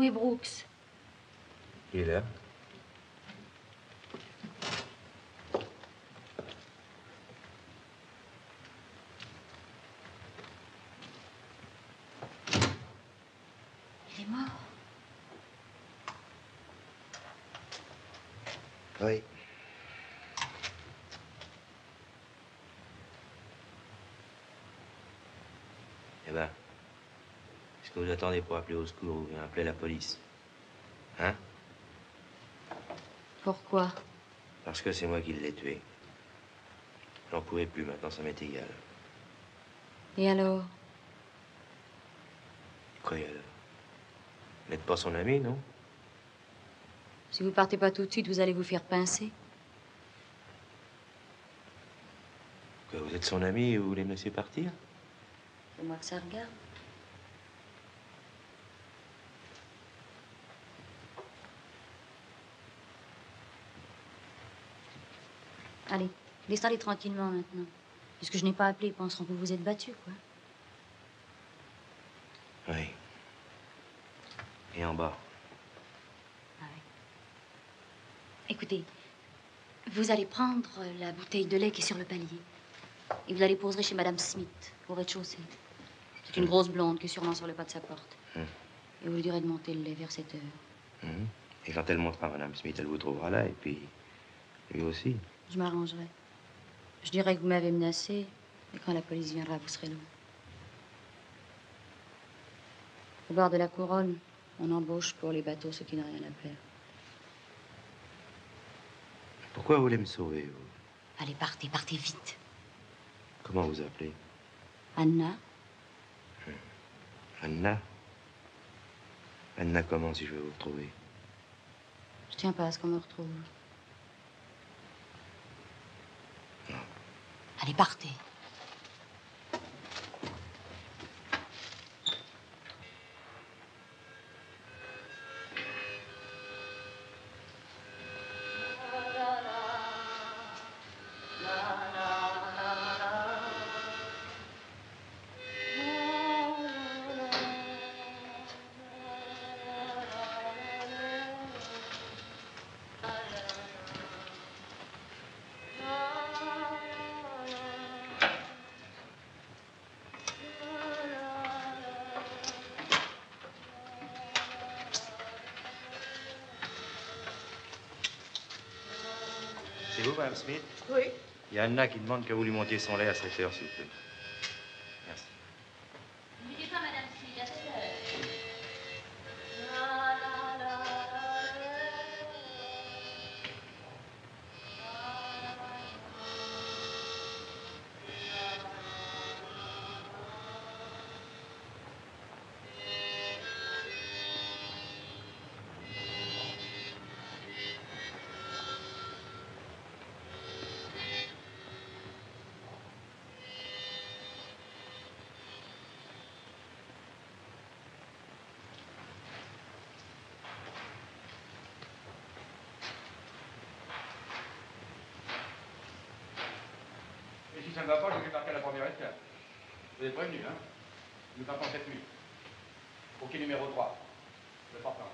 Où est Brooks? Il est là. Il est mort. Oui. Eh ben, est-ce que vous attendez pour appeler au secours ou bien appeler la police? Hein? Pourquoi? Parce que c'est moi qui l'ai tué. J'en pouvais plus, maintenant ça m'est égal. Et alors? Quoi alors? Vous n'êtes pas son ami, non? Si vous partez pas tout de suite, vous allez vous faire pincer. Que vous êtes son ami et vous voulez me laisser partir? C'est moi que ça regarde. Allez, laissez aller tranquillement maintenant. Puisque je n'ai pas appelé, ils penseront que vous vous êtes battu, quoi. Oui. Et en bas? Ah oui. Écoutez, vous allez prendre la bouteille de lait qui est sur le palier. Et vous allez poser chez Madame Smith, au rez-de-chaussée. C'est une grosse blonde qui est sûrement sur le pas de sa porte. Et vous lui direz de monter le lait vers 7 heures. Et quand elle montera, Madame Smith, elle vous trouvera là, et puis lui aussi. Je m'arrangerai. Je dirai que vous m'avez menacé, et quand la police viendra, vous serez loin. Au bord de la Couronne, on embauche pour les bateaux ceux qui n'ont rien à faire. Pourquoi vous voulez me sauver, vous? Allez, partez, partez vite. Comment vous appelez? Anna? Anna? Anna, comment, si je veux vous retrouver? Je tiens pas à ce qu'on me retrouve. Non. Allez, partez. C'est vous, Madame Smith? Oui. Il y a Anna qui demande que vous lui montiez son lait à 7 heures, s'il vous plaît. Merci. N'oubliez pas, Madame Smith, à 7 heures. Et si ça ne va pas, je vais partir à la première étape. Vous êtes prévenu, hein? Nous partons cette nuit. Au quai numéro 3. Le portant.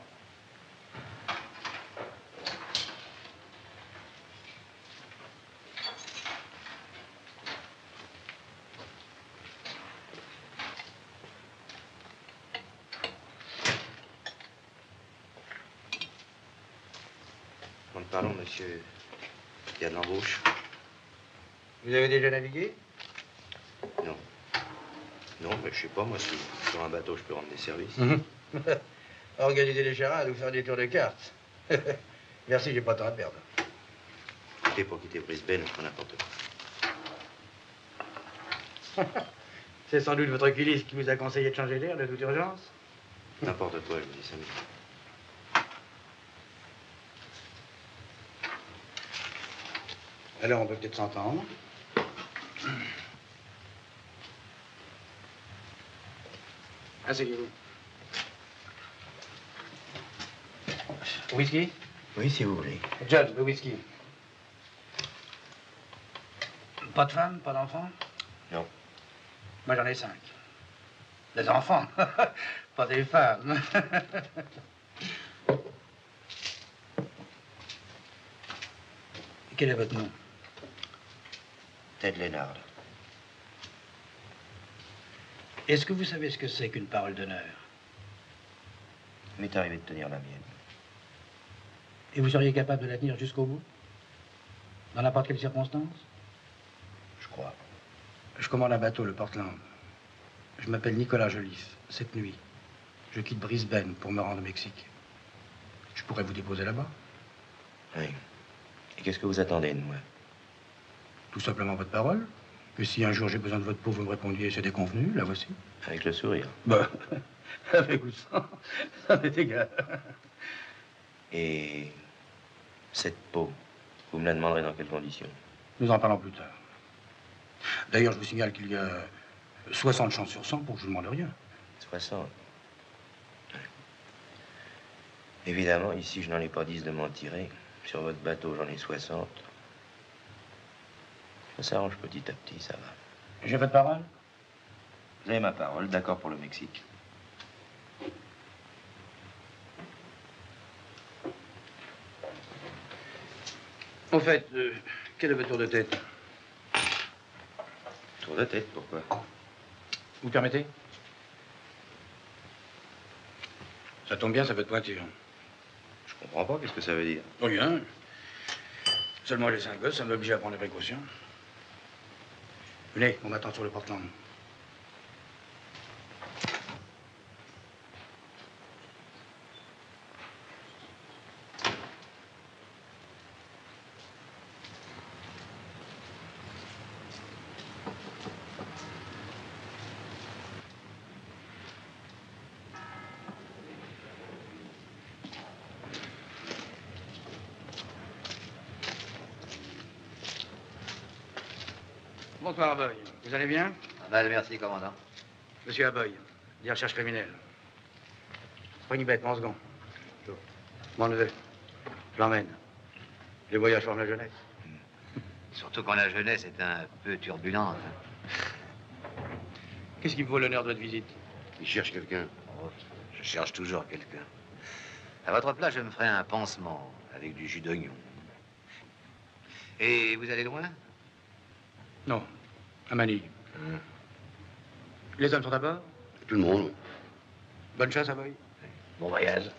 Quand parlons, monsieur, il y a de l'embauche. Vous avez déjà navigué? Non. Non, mais je sais pas, moi, sur un bateau, je peux rendre des services. Organiser les charades ou faire des tours de cartes. Merci, j'ai pas de temps à perdre. Quitter pour quitter Brisbane, pas n'importe quoi. C'est sans doute votre oculiste qui vous a conseillé de changer d'air de toute urgence. N'importe quoi, je vous dis ça. Alors, on peut peut-être s'entendre. Asseyez-vous. Whisky? Oui, si vous voulez. Judge, le whisky. Pas de femme, pas d'enfant? Non. Moi, j'en ai 5. Des enfants, pas des femmes. Quel est votre nom? Ted Lennard. Est-ce que vous savez ce que c'est qu'une parole d'honneur? Il m'est arrivé de tenir la mienne. Et vous seriez capable de la tenir jusqu'au bout? Dans n'importe quelle circonstance? Je crois. Je commande un bateau, le Portland. Je m'appelle Nicolas Joliffe. Cette nuit, je quitte Brisbane pour me rendre au Mexique. Je pourrais vous déposer là-bas? Oui. Et qu'est-ce que vous attendez de moi? Tout simplement votre parole. Que si un jour j'ai besoin de votre peau, vous me répondiez, c'est déconvenu, la voici. Avec le sourire. Bah, avec ou sans, ça m'est égal. Et cette peau, vous me la demanderez dans quelles conditions? Nous en parlons plus tard. D'ailleurs, je vous signale qu'il y a 60 chances sur 100 pour que je ne demande rien. 60. Ouais. Évidemment, ici, je n'en ai pas 10 de m'en tirer. Sur votre bateau, j'en ai 60. Ça s'arrange petit à petit, ça va. J'ai votre parole? Vous avez ma parole, d'accord pour le Mexique. Au fait, quel est votre tour de tête? Tour de tête, pourquoi? Vous permettez? Ça tombe bien, ça fait de pointure. Je comprends pas, qu'est-ce que ça veut dire? Rien. Seulement les 5 gosses, ça m'oblige à prendre des précautions. Venez, on m'attend sur le Portland. Bonsoir, Aboy. Vous allez bien? Mal, merci, commandant. Monsieur Aboy, des recherches criminelles. Prenibet, mon second. Mon neveu. Je l'emmène. Les voyages forment la jeunesse. Surtout quand la jeunesse est un peu turbulente. Qu'est-ce qui me vaut l'honneur de votre visite? Il cherche quelqu'un. Oh, je cherche toujours quelqu'un. À votre place, je me ferai un pansement avec du jus d'oignon. Et vous allez loin? Non, à Manille. Les hommes sont à bord? Tout le monde. Bonne chance, Aboy. Bon voyage.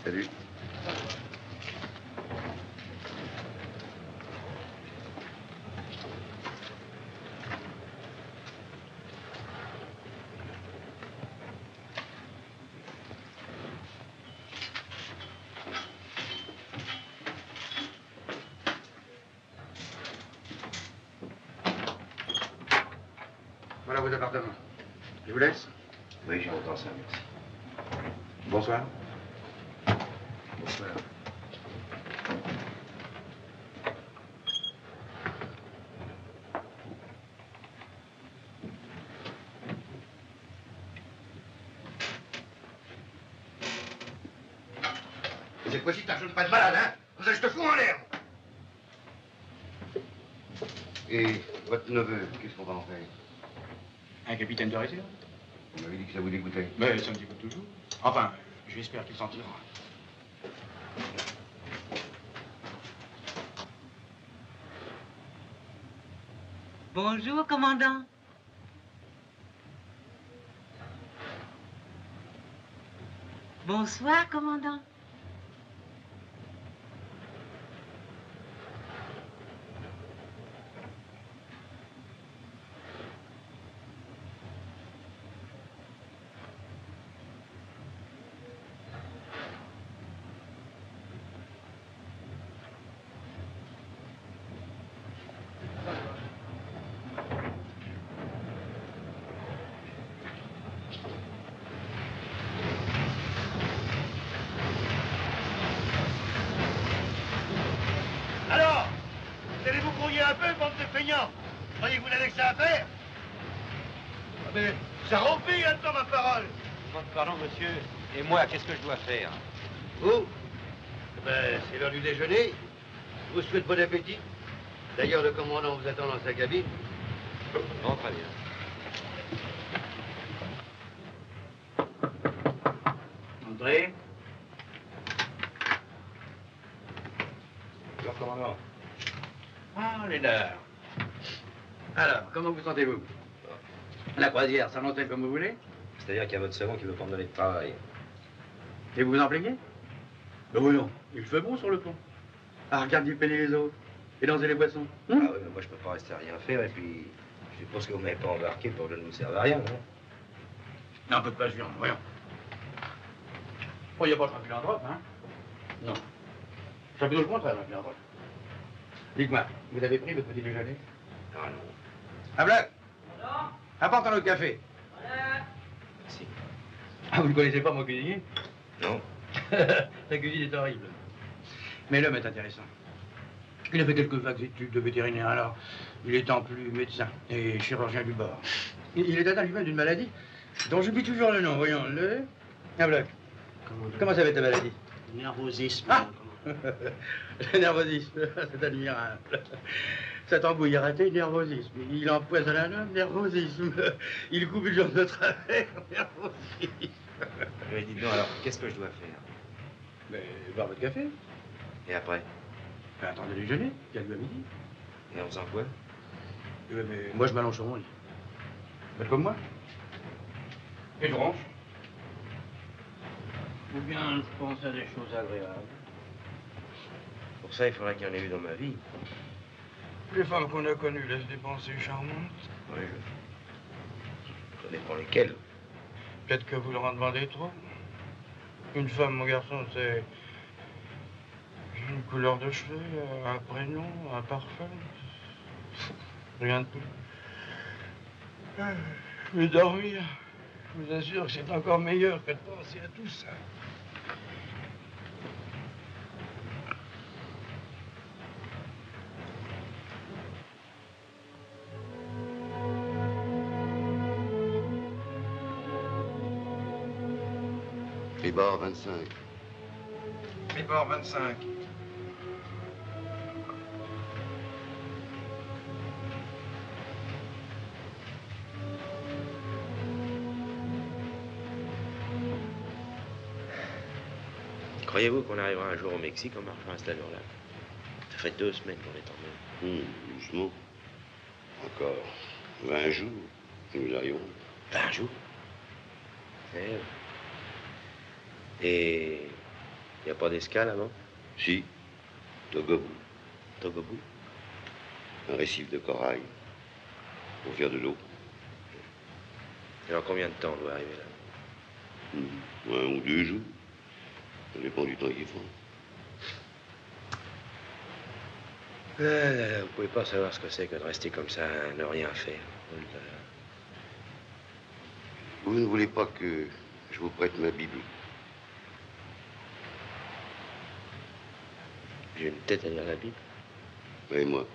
Salut. Voilà vos appartements. Je vous laisse? Oui, j'entends ça, merci. Bonsoir. Bonsoir. Cette fois-ci, t'achètes pas de malade, hein? Vous allez, je te fous en l'air. Et votre neveu, qu'est-ce qu'on va en faire? Un capitaine de réserve? Vous m'avez dit que ça vous dégoûtait. Mais ça me dégoûte toujours. Enfin, j'espère qu'il s'en tirera. Bonjour, commandant. Bonsoir, commandant. Alors, vous allez vous grouiller un peu, bande de feignants. Croyez que vous n'avez que ça à faire? Ah mais, ça remplit un temps ma parole. Pardon, monsieur. Et moi, qu'est-ce que je dois faire? Vous? Ben, c'est l'heure du déjeuner. Je vous souhaite bon appétit. D'ailleurs, le commandant vous attend dans sa cabine. Bon, très bien. André? Ah, les dards. Alors, comment vous sentez-vous? La croisière s'annonce-t-elle comme vous voulez? C'est-à-dire qu'il y a votre savon qui veut pas me donner de travail. Et vous vous en plaignez? Ben oui, non. Il fait bon sur le pont. À regarder peiner les autres et lancer les poissons. Ah oui, mais moi je peux pas rester à rien faire et puis je suppose que vous m'avez pas embarqué pour que je ne vous serve à rien, non? Non, un peu de patience, voyons. Oh, il n'y a pas de philanthrope, hein? Non. C'est plutôt le contraire, un philanthrope. Dites-moi, vous avez pris votre petit déjeuner? Ah non. Ah, Black! Apporte un autre café. Merci. Ah, vous ne connaissez pas mon cuisinier? Non. Sa cuisine est horrible. Mais l'homme est intéressant. Il a fait quelques vagues études de vétérinaire, alors il est en plus médecin et chirurgien du bord. Il est atteint lui-même d'une maladie dont j'oublie toujours le nom, voyons, le... Ah, Black. Comment ça va ta maladie? Nervosisme. Ah. Le nervosisme, c'est admirable. Cette embouille a raté, nervosisme. Il empoisonne un homme, nervosisme. Il coupe une jambe de travers, nervosisme. Mais dites donc, alors, qu'est-ce que je dois faire? Mais boire votre café. Et après? Ben, attendez le déjeuner, il y a lieu à midi. Et en faisant quoi? Mais moi, je m'allonge sur mon lit. Faites comme moi. Et je ronge. Ou bien je pense à des choses agréables. Pour ça, il faudrait qu'il y en ait eu dans ma vie. Les femmes qu'on a connues laissent des pensées charmantes. Oui, ça dépend lesquelles. Peut-être que vous leur en demandez trop. Une femme, mon garçon, c'est une couleur de cheveux, un prénom, un parfum. Rien de plus. Mais dormir, je vous assure que c'est encore meilleur que de penser à tout ça. Tribord 25. Tribord 25. Croyez-vous qu'on arrivera un jour au Mexique en marchant à cette allure-là? Ça fait 2 semaines qu'on est en mer. Doucement. Encore 20 jours, nous arrivons. 20 jours? Et il n'y a pas d'escale avant? Si, Togobou, Togobou? un récif de corail, pour faire de l'eau. Et en combien de temps on doit arriver là? 1 ou 2 jours. Ça dépend du temps qu'il faut. Vous pouvez pas savoir ce que c'est que de rester comme ça, ne rien faire. Vous ne voulez pas que je vous prête ma Bible? J'ai une tête à lire la Bible. Et moi?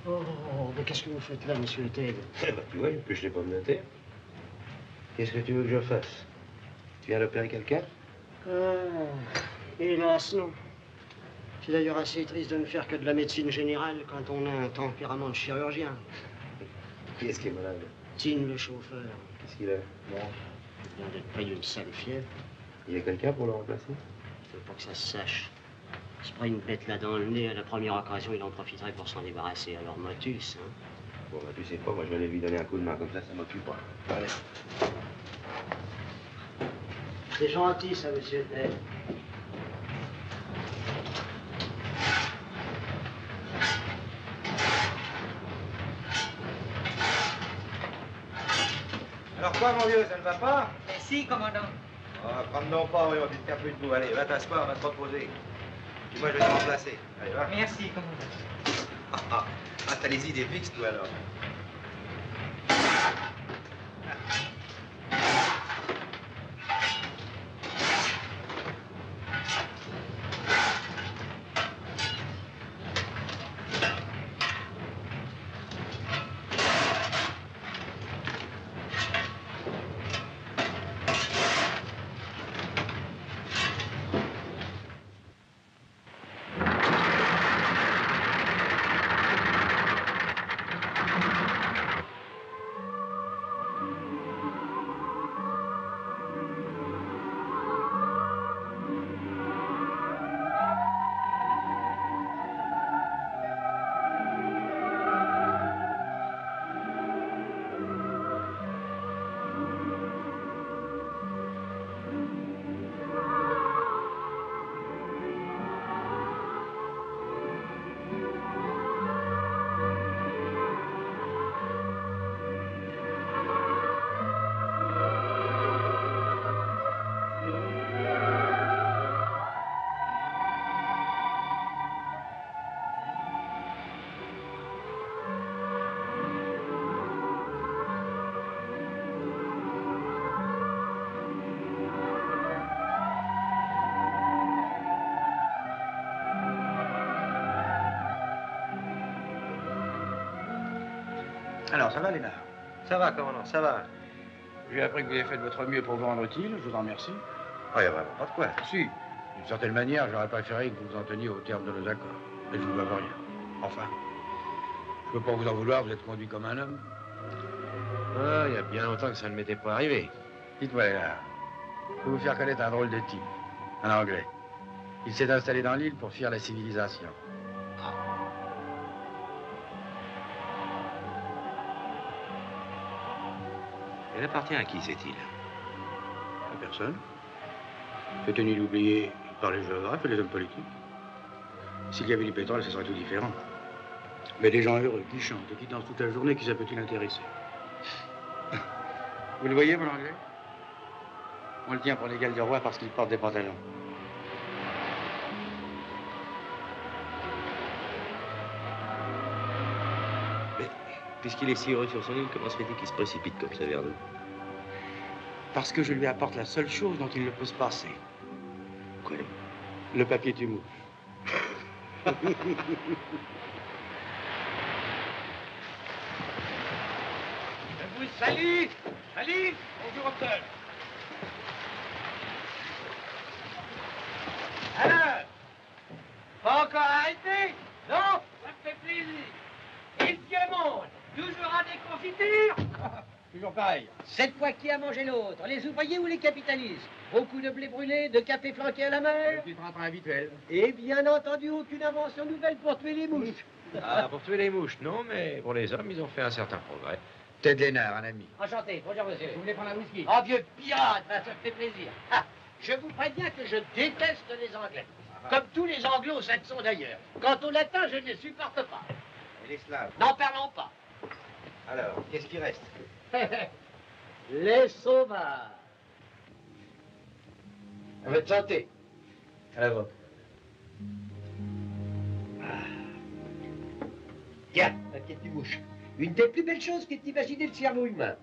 Oh, mais qu'est-ce que vous faites là, monsieur Ted? Eh ben, tu vois, j'ai plus les pommes de terre. Qu'est-ce que tu veux que je fasse? Tu viens d'opérer quelqu'un? Hélas, non. C'est d'ailleurs assez triste de ne faire que de la médecine générale quand on a un tempérament de chirurgien. Qui est-ce qui est malade? Tine, le chauffeur. Qu'est-ce qu'il a? Bon, il vient d'être pris d'une sale fièvre. Il y a quelqu'un pour le remplacer? Il faut pas que ça se sache. Il se prend une bête là dans le nez, à la première occasion, il en profiterait pour s'en débarrasser. Alors, motus, hein. Bon, bah, tu sais pas, moi, je vais aller lui donner un coup de main, comme ça m'occupe pas. Allez. C'est gentil, ça, monsieur Ted. Quoi, mon vieux, ça ne va pas? Mais si, commandant. Ah, prends donc pas, on va te faire plus debout. Allez, va t'asseoir, va te reposer. Puis moi, je vais te remplacer. Allez, va. Merci, commandant. Ah, t'as les idées fixes, toi, alors. Alors, ça va, Lénard? Ça va, commandant, ça va. J'ai appris que vous avez fait de votre mieux pour vous rendre utile, je vous en remercie. Oh, y a vraiment pas de quoi. Si, d'une certaine manière, j'aurais préféré que vous vous en teniez au terme de nos accords. Mais je ne vous dois rien. Enfin, je peux pas vous en vouloir, vous êtes conduit comme un homme. Ah, y a bien longtemps que ça ne m'était pas arrivé. Dites-moi, Lénard, je peux vous faire connaître un drôle de type, un Anglais. Il s'est installé dans l'île pour fuir la civilisation. Elle appartient à qui, cette île? À personne. C'est une île oubliée par les géographes et les hommes politiques. S'il y avait du pétrole, ce serait tout différent. Mais des gens heureux, qui chantent et qui dansent toute la journée, qui ça peut-il intéresser? Vous le voyez, mon Anglais? On le tient pour l'égal du roi parce qu'il porte des pantalons. Mais, puisqu'il est si heureux sur son île, comment se fait-il qu'il se précipite comme ça vers nous? Parce que je lui apporte la seule chose dont il ne peut se passer. Quoi? Le papier du mouche. Je vous salue. Salut. Bonjour, docteur. Alors, pas encore arrêté? Non, ça me fait plaisir. Et le diamant, toujours à des confitures? Toujours pareil. Cette fois, qui a mangé l'autre? Les ouvriers ou les capitalistes? Beaucoup de blé brûlé, de café flanqué à la mer? C'est un train habituel. Et bien entendu, aucune invention nouvelle pour tuer les mouches. Ah, pour tuer les mouches, non, mais pour les hommes, ils ont fait un certain progrès. Ted Lénard, un ami. Enchanté, bonjour monsieur. Vous voulez prendre un whisky? Oh, vieux pirate, ça me fait plaisir. Ah, je vous préviens que je déteste les Anglais. Comme tous les anglo-saxons d'ailleurs. Quant au latin, je ne les supporte pas. Et les Slaves? N'en parlons pas. Alors, qu'est-ce qui reste? Les sauvages. On va te chanter. À la vôtre. Tiens, ma petite mouche. Une des plus belles choses qu'ait imaginé le cerveau humain.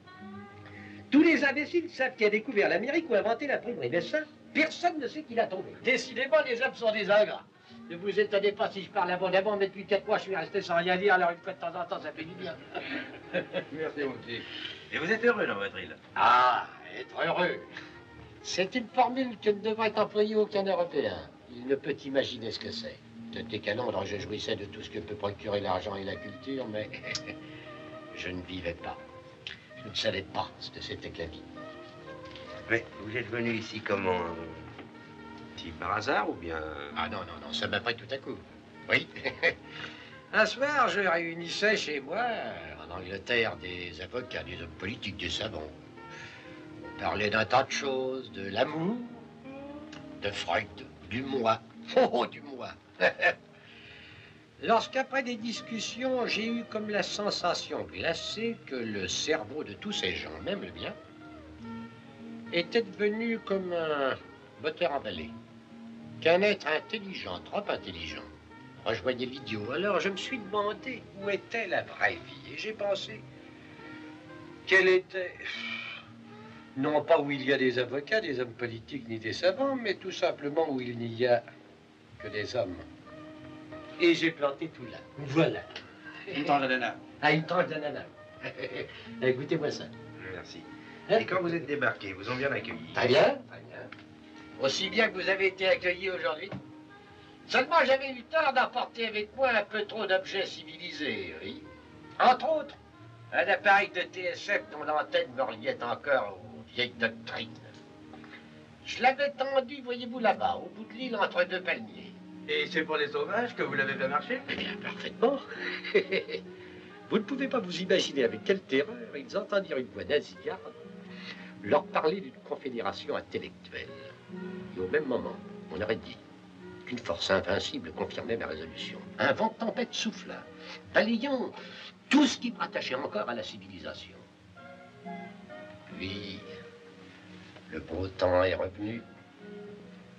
Tous les imbéciles savent qui a découvert l'Amérique ou inventé l'imprimerie, mais ça, personne ne sait qui l'a tombé. Décidément, les hommes sont des ingrats. Ne vous étonnez pas si je parle abondamment, mais depuis 4 mois, je suis resté sans rien dire, alors une fois de temps en temps, ça fait du bien. Merci, mon petit. Et vous êtes heureux dans votre île? Ah, être heureux. C'est une formule que ne devrait employer aucun Européen. Il ne peut imaginer ce que c'est. C'était qu'à Londres, je jouissais de tout ce que peut procurer l'argent et la culture, mais je ne vivais pas. Je ne savais pas ce que c'était que la vie. Mais vous êtes venu ici comment? Si par hasard ou bien? Ah non, ça m'a pris tout à coup. Oui. Un soir, je réunissais chez moi, en Angleterre, des avocats, des hommes politiques, des savants. On parlait d'un tas de choses, de l'amour, de Freud, du moi. Oh, du moi. Lorsqu'après des discussions, j'ai eu comme la sensation glacée que le cerveau de tous ces gens, même le mien, était devenu comme un moteur emballé. Qu'un être intelligent, trop intelligent, rejoignait l'idiot. Alors je me suis demandé où était la vraie vie. Et j'ai pensé qu'elle était... Non pas où il y a des avocats, des hommes politiques, ni des savants, mais tout simplement où il n'y a que des hommes. Et j'ai planté tout là. Voilà. Une tranche d'ananas. Ah, une tranche d'ananas. Écoutez-moi ça. Merci. Hein? Et quand vous êtes débarqué, vous ont bien accueilli? Très bien, très bien. Aussi bien que vous avez été accueillis aujourd'hui. Seulement, j'avais eu tort d'emporter avec moi un peu trop d'objets civilisés, oui. Entre autres, un appareil de TSF dont l'antenne me reliait encore aux vieilles doctrines. Je l'avais tendu, voyez-vous, là-bas, au bout de l'île, entre deux palmiers. Et c'est pour les sauvages que vous l'avez fait marcher? Eh bien, parfaitement. Vous ne pouvez pas vous imaginer avec quelle terreur ils entendirent une voix nasillarde leur parler d'une confédération intellectuelle. Et au même moment, on aurait dit qu'une force invincible confirmait ma résolution. Un vent de tempête souffla, balayant tout ce qui me rattachait encore à la civilisation. Puis, le beau temps est revenu.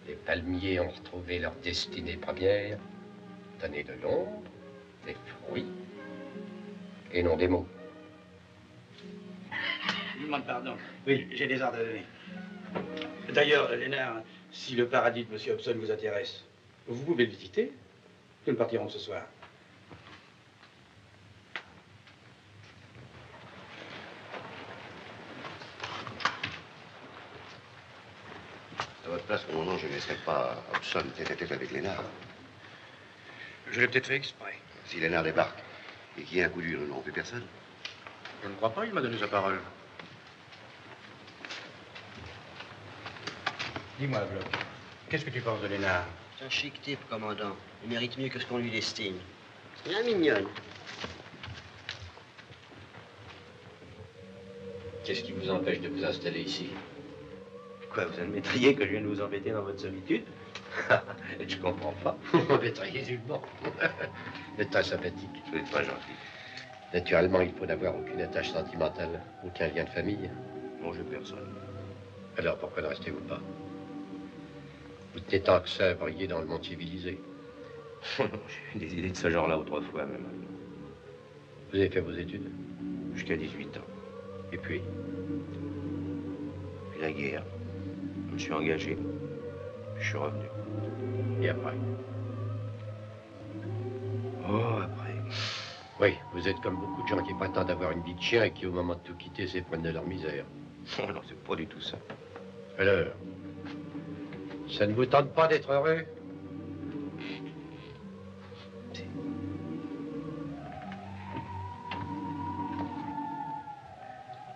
Les palmiers ont retrouvé leur destinée première, donner de l'ombre, des fruits, et non des mots. Je vous demande pardon. Oui, j'ai des ordres à donner. D'ailleurs, Lénard, si le paradis de M. Hobson vous intéresse, vous pouvez le visiter. Nous partirons ce soir. À votre place, commandant, je ne laisserai pas Hobson tête-à-tête avec Lénard. Je l'ai peut-être fait exprès. Si Lénard débarque et qu'il y ait un coup dur, nous n'en fait personne. Je ne crois pas, il m'a donné sa parole. Dis-moi, Bloch, qu'est-ce que tu penses de Lénard? C'est un chic type, commandant. Il mérite mieux que ce qu'on lui destine. C'est bien mignonne. Qu'est-ce qui vous empêche de vous installer ici? Quoi, vous admettriez que je viens de vous embêter dans votre solitude? Je comprends pas. Vous m'étrayez nullement. Vous êtes très sympathique. Vous êtes pas gentil. Naturellement, il faut n'avoir aucune attache sentimentale, aucun lien de famille. Bon, j'ai personne. Alors pourquoi ne restez-vous pas? Vous tenez tant que ça à briller dans le monde civilisé. J'ai eu des idées de ce genre-là autrefois même. Vous avez fait vos études? Jusqu'à 18 ans. Et puis? Puis la guerre. Je me suis engagé. Je suis revenu. Et après? Oh, après. Oui, vous êtes comme beaucoup de gens qui prétendent avoir une vie de chien et qui, au moment de tout quitter, s'éprennent de leur misère. Oh non, c'est pas du tout ça. Alors, ça ne vous tente pas d'être heureux?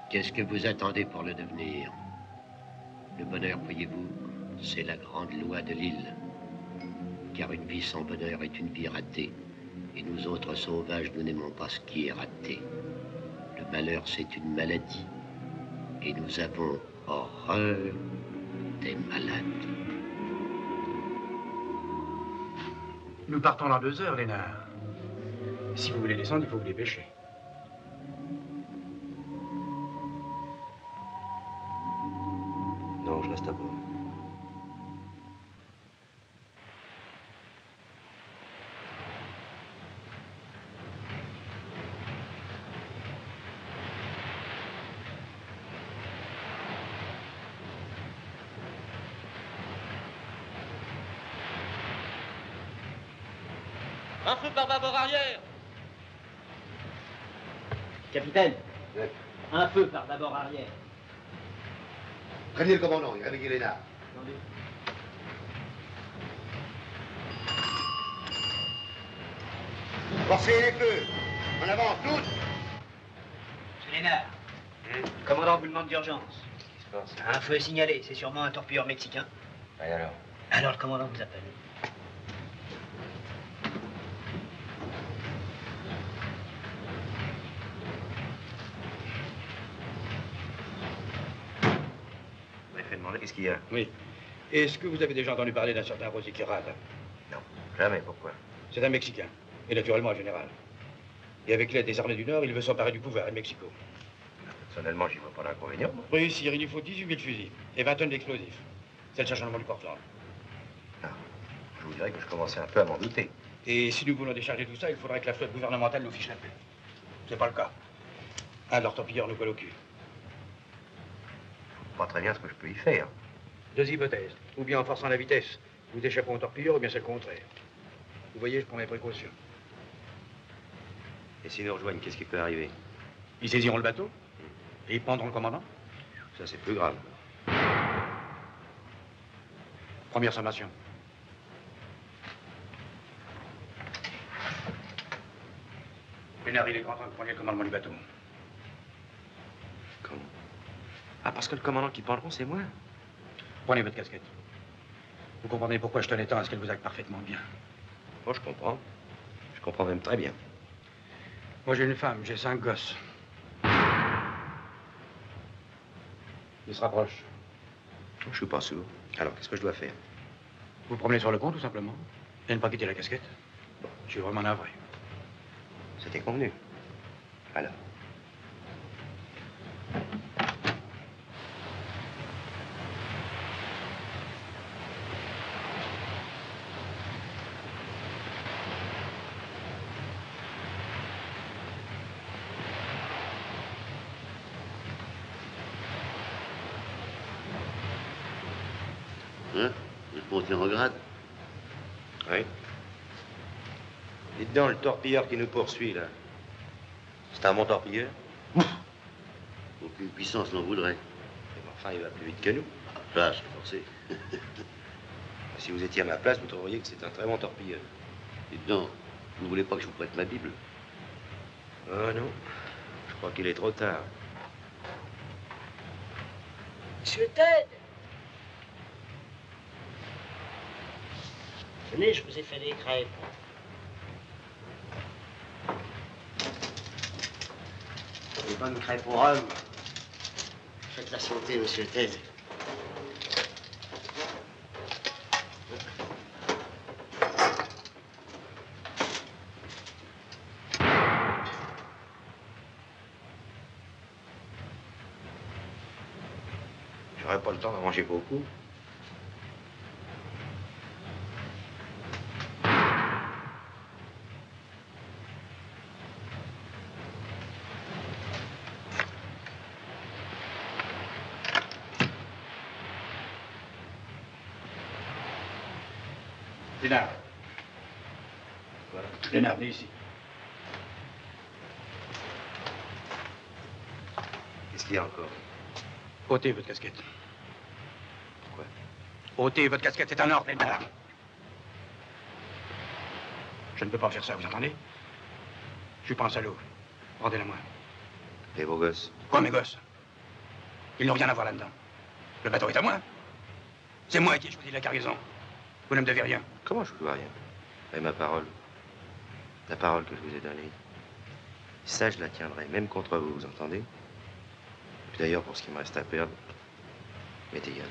Qu'est-ce que vous attendez pour le devenir? Le bonheur, voyez-vous, c'est la grande loi de l'île. Car une vie sans bonheur est une vie ratée. Et nous autres sauvages, nous n'aimons pas ce qui est raté. Le malheur, c'est une maladie. Et nous avons horreur des malades. Nous partons dans 2 heures, Lénard. Si vous voulez descendre, il faut vous dépêcher. Non, je reste à bord. Un feu par bâbord arrière. Capitaine, un feu par d'abord arrière. Prévenez le commandant, il réveille Lénard. Attendez. Forcez les feux. En avant, tous. Monsieur Lénard, le commandant vous demande d'urgence. Qu'est-ce qui se passe? Un feu est signalé, c'est sûrement un torpilleur mexicain. Et alors? Alors le commandant vous appelle. Vous avez fait demander, qu'est-ce qu'il y a? Oui. Est-ce que vous avez déjà entendu parler d'un certain Rosy Quirade? Non, jamais, pourquoi? C'est un Et naturellement un général. Et avec l'aide des armées du Nord, il veut s'emparer du pouvoir à Mexico. De toute Personnellement, j'y vois pas d'inconvénient. moi. Réussir, il lui faut 18 000 fusils et 20 tonnes d'explosifs. C'est le chargement du Portland. Ah, je vous dirais que je commençais un peu à m'en douter. Et si nous voulons décharger tout ça, il faudrait que la flotte gouvernementale nous fiche la paix. C'est pas le cas. Un de leurs torpilleurs nous colle au cul. Pas très bien ce que je peux y faire. Deux hypothèses. Ou bien en forçant la vitesse, nous échappons au torpilleur, ou bien c'est le contraire. Vous voyez, je prends mes précautions. Et s'ils nous rejoignent, qu'est-ce qui peut arriver? Ils saisiront le bateau et ils prendront le commandant. Ça, c'est plus grave. Première sommation. Pénard, il est grand temps que vous preniez le commandement du bateau. Comment? Ah, parce que le commandant qui prendront, c'est moi. Prenez votre casquette. Vous comprenez pourquoi je tenais tant à ce qu'elle vous aille parfaitement bien. Moi, je comprends. Je comprends même très bien. Moi, j'ai une femme, j'ai 5 gosses. Il se rapproche. Je suis pas sourd. Alors, qu'est-ce que je dois faire? Vous promenez sur le pont, tout simplement. Et ne pas quitter la casquette. Je suis vraiment navré. C'était convenu. Alors. Hein? Vous êtes monté en grade? Oui. Dites donc, le torpilleur qui nous poursuit, là. C'est un bon torpilleur? Aucune puissance n'en voudrait. Mais enfin, il va plus vite que nous. Ça, c'est forcé. Si vous étiez à ma place, vous trouveriez que c'est un très bon torpilleur. Dites donc, vous voulez pas que je vous prête ma Bible? Oh non. Je crois qu'il est trop tard. Monsieur Ted! Venez, je vous ai fait des crêpes. Des bonnes crêpes au rhum. Faites la santé, monsieur Ted. J'aurais pas le temps d'en manger beaucoup. Lénard. Voilà. Lénard, venez ici. Qu'est-ce qu'il y a encore? Ôtez votre casquette. Pourquoi? Ôtez votre casquette, c'est un ordre, Lénard. Je ne peux pas faire ça, vous entendez? Je suis pas un salaud. Rendez-la moi. Et vos gosses? Quoi, mes gosses? Ils n'ont rien à voir là-dedans. Le bateau est à moi. C'est moi qui ai choisi la cargaison. Vous ne me devez rien. Comment je vous dois rien? Et ma parole? La parole que je vous ai donnée. Ça, je la tiendrai, même contre vous, vous entendez? Puis d'ailleurs, pour ce qui me reste à perdre, mettez garde.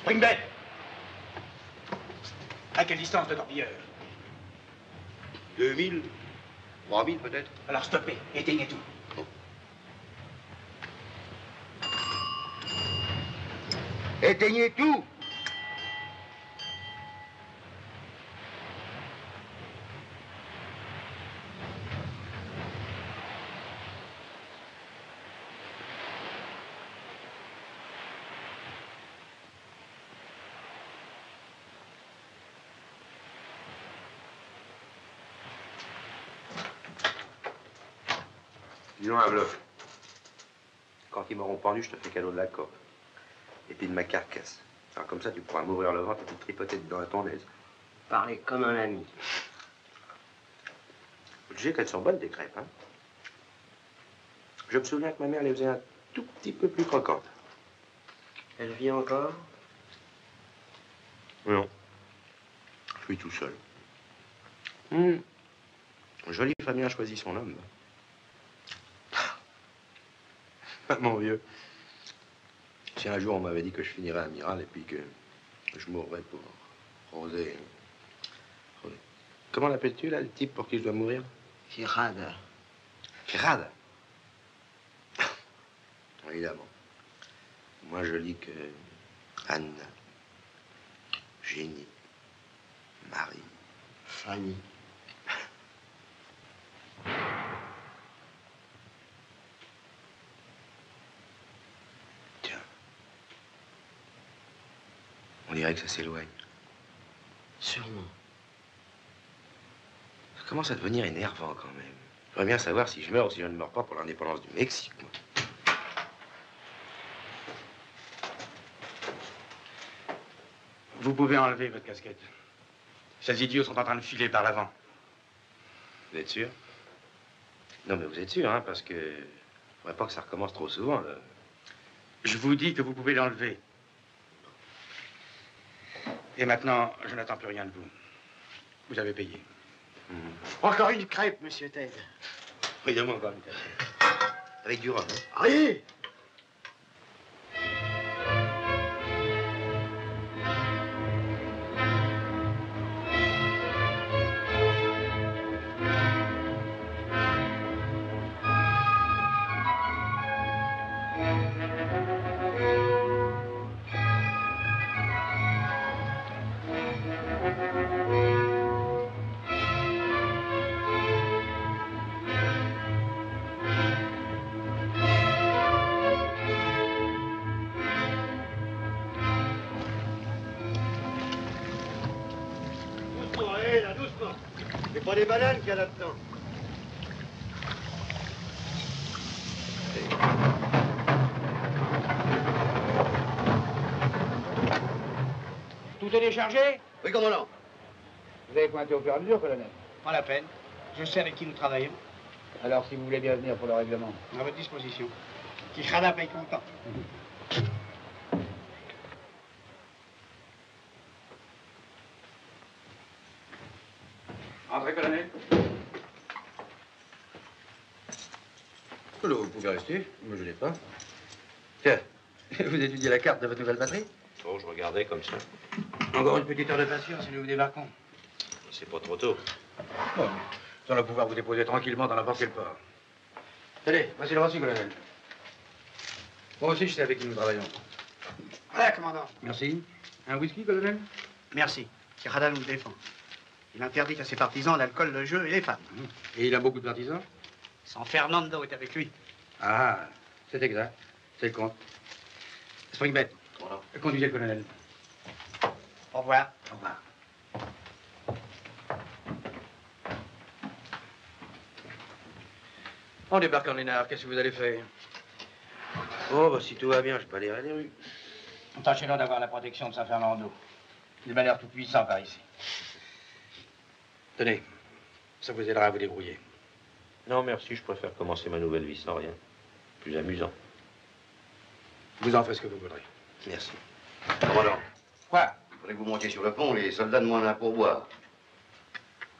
Springbeck! À quelle distance de torpilleur? 2000? 3000 peut-être? Alors stoppez, éteignez tout. Éteignez tout! Disons un bluff. Quand ils m'auront pendu, je te fais cadeau de la coque. Et puis de ma carcasse. Alors comme ça, tu pourras m'ouvrir le ventre et te tripoter dedans à ton aise. Parlez comme un ami. Je sais qu'elles sont bonnes, tes crêpes, hein. Je me souviens que ma mère les faisait un tout petit peu plus croquantes. Elle vit encore? Non. Je suis tout seul. Jolie famille a choisi son homme. Mon vieux. Si un jour on m'avait dit que je finirais amiral et puis que je mourrais pour Rosé, Comment l'appelles-tu, là, le type pour qui je dois mourir? Girard. Girard? Évidemment. Moi, je lis que Anne, Génie, Marie, Fanny. Tiens. On dirait que ça s'éloigne. Sûrement. Ça commence à devenir énervant quand même. J'aimerais bien savoir si je meurs ou si je ne meurs pas pour l'indépendance du Mexique, moi. Vous pouvez enlever votre casquette. Ces idiots sont en train de filer par l'avant. Vous êtes sûr? Non, mais vous êtes sûr, hein, parce que... faudrait pas que ça recommence trop souvent, là. Je vous dis que vous pouvez l'enlever. Et maintenant, je n'attends plus rien de vous. Vous avez payé. Encore une crêpe, monsieur Ted. Oui, donne-moi encore une crêpe. Avec du rhum, hein? Allez! C'est pas des bananes qu'il y a là-dedans. Tout est déchargé? Oui, commandant. Vous avez pointé au fur et à mesure, colonel? Pas la peine. Je sais avec qui nous travaillons. Alors, si vous voulez bien venir pour le règlement. À votre disposition. Quijada paye content. Entrez, colonel. Alors, vous pouvez rester. Moi, je l'ai pas. Tiens, vous étudiez la carte de votre nouvelle patrie? Oh, je regardais comme ça. Encore une petite heure de patience et nous vous débarquons. C'est pas trop tôt. Bon, nous allons pouvoir vous déposer tranquillement dans n'importe quel port. Allez, voici le reçu, colonel. Moi aussi, je sais avec qui nous travaillons. Voilà, commandant. Merci. Un whisky, colonel? Merci. Quijada nous défend. Il interdit à ses partisans l'alcool, le jeu et les femmes. Et il a beaucoup de partisans? San Fernando est avec lui. Ah, c'est exact. C'est le compte. Springbett, conduisez le colonel. Au revoir. Au revoir. On débarque en Lénard. Qu'est-ce que vous allez faire? Oh, bah, si tout va bien, je balayerai les rues. Tâchez-là d'avoir la protection de San Fernando. Il m'a l'air tout puissant par ici. Tenez, ça vous aidera à vous débrouiller. Non, merci, je préfère commencer ma nouvelle vie sans rien. Plus amusant. Vous en faites ce que vous voudrez. Merci. Commandant, Quoi? il faudrait que vous montiez sur le pont, les soldats demandent un pourboire.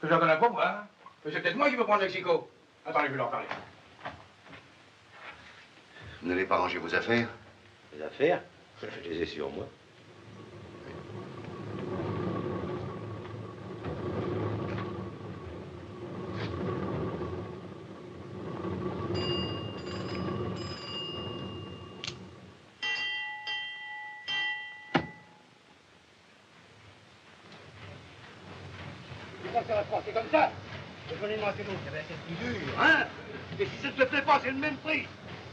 Que j'en donne un pour boire? Mais c'est peut-être moi qui veux prendre Mexico. Attendez, je vais leur parler. Vous n'allez pas ranger vos affaires? Les affaires, je les ai sur moi. C'est comme ça. Donnez-moi c'est donc, il y avait la tête qui dure, hein? Et si ça ne te plaît pas, c'est le même prix.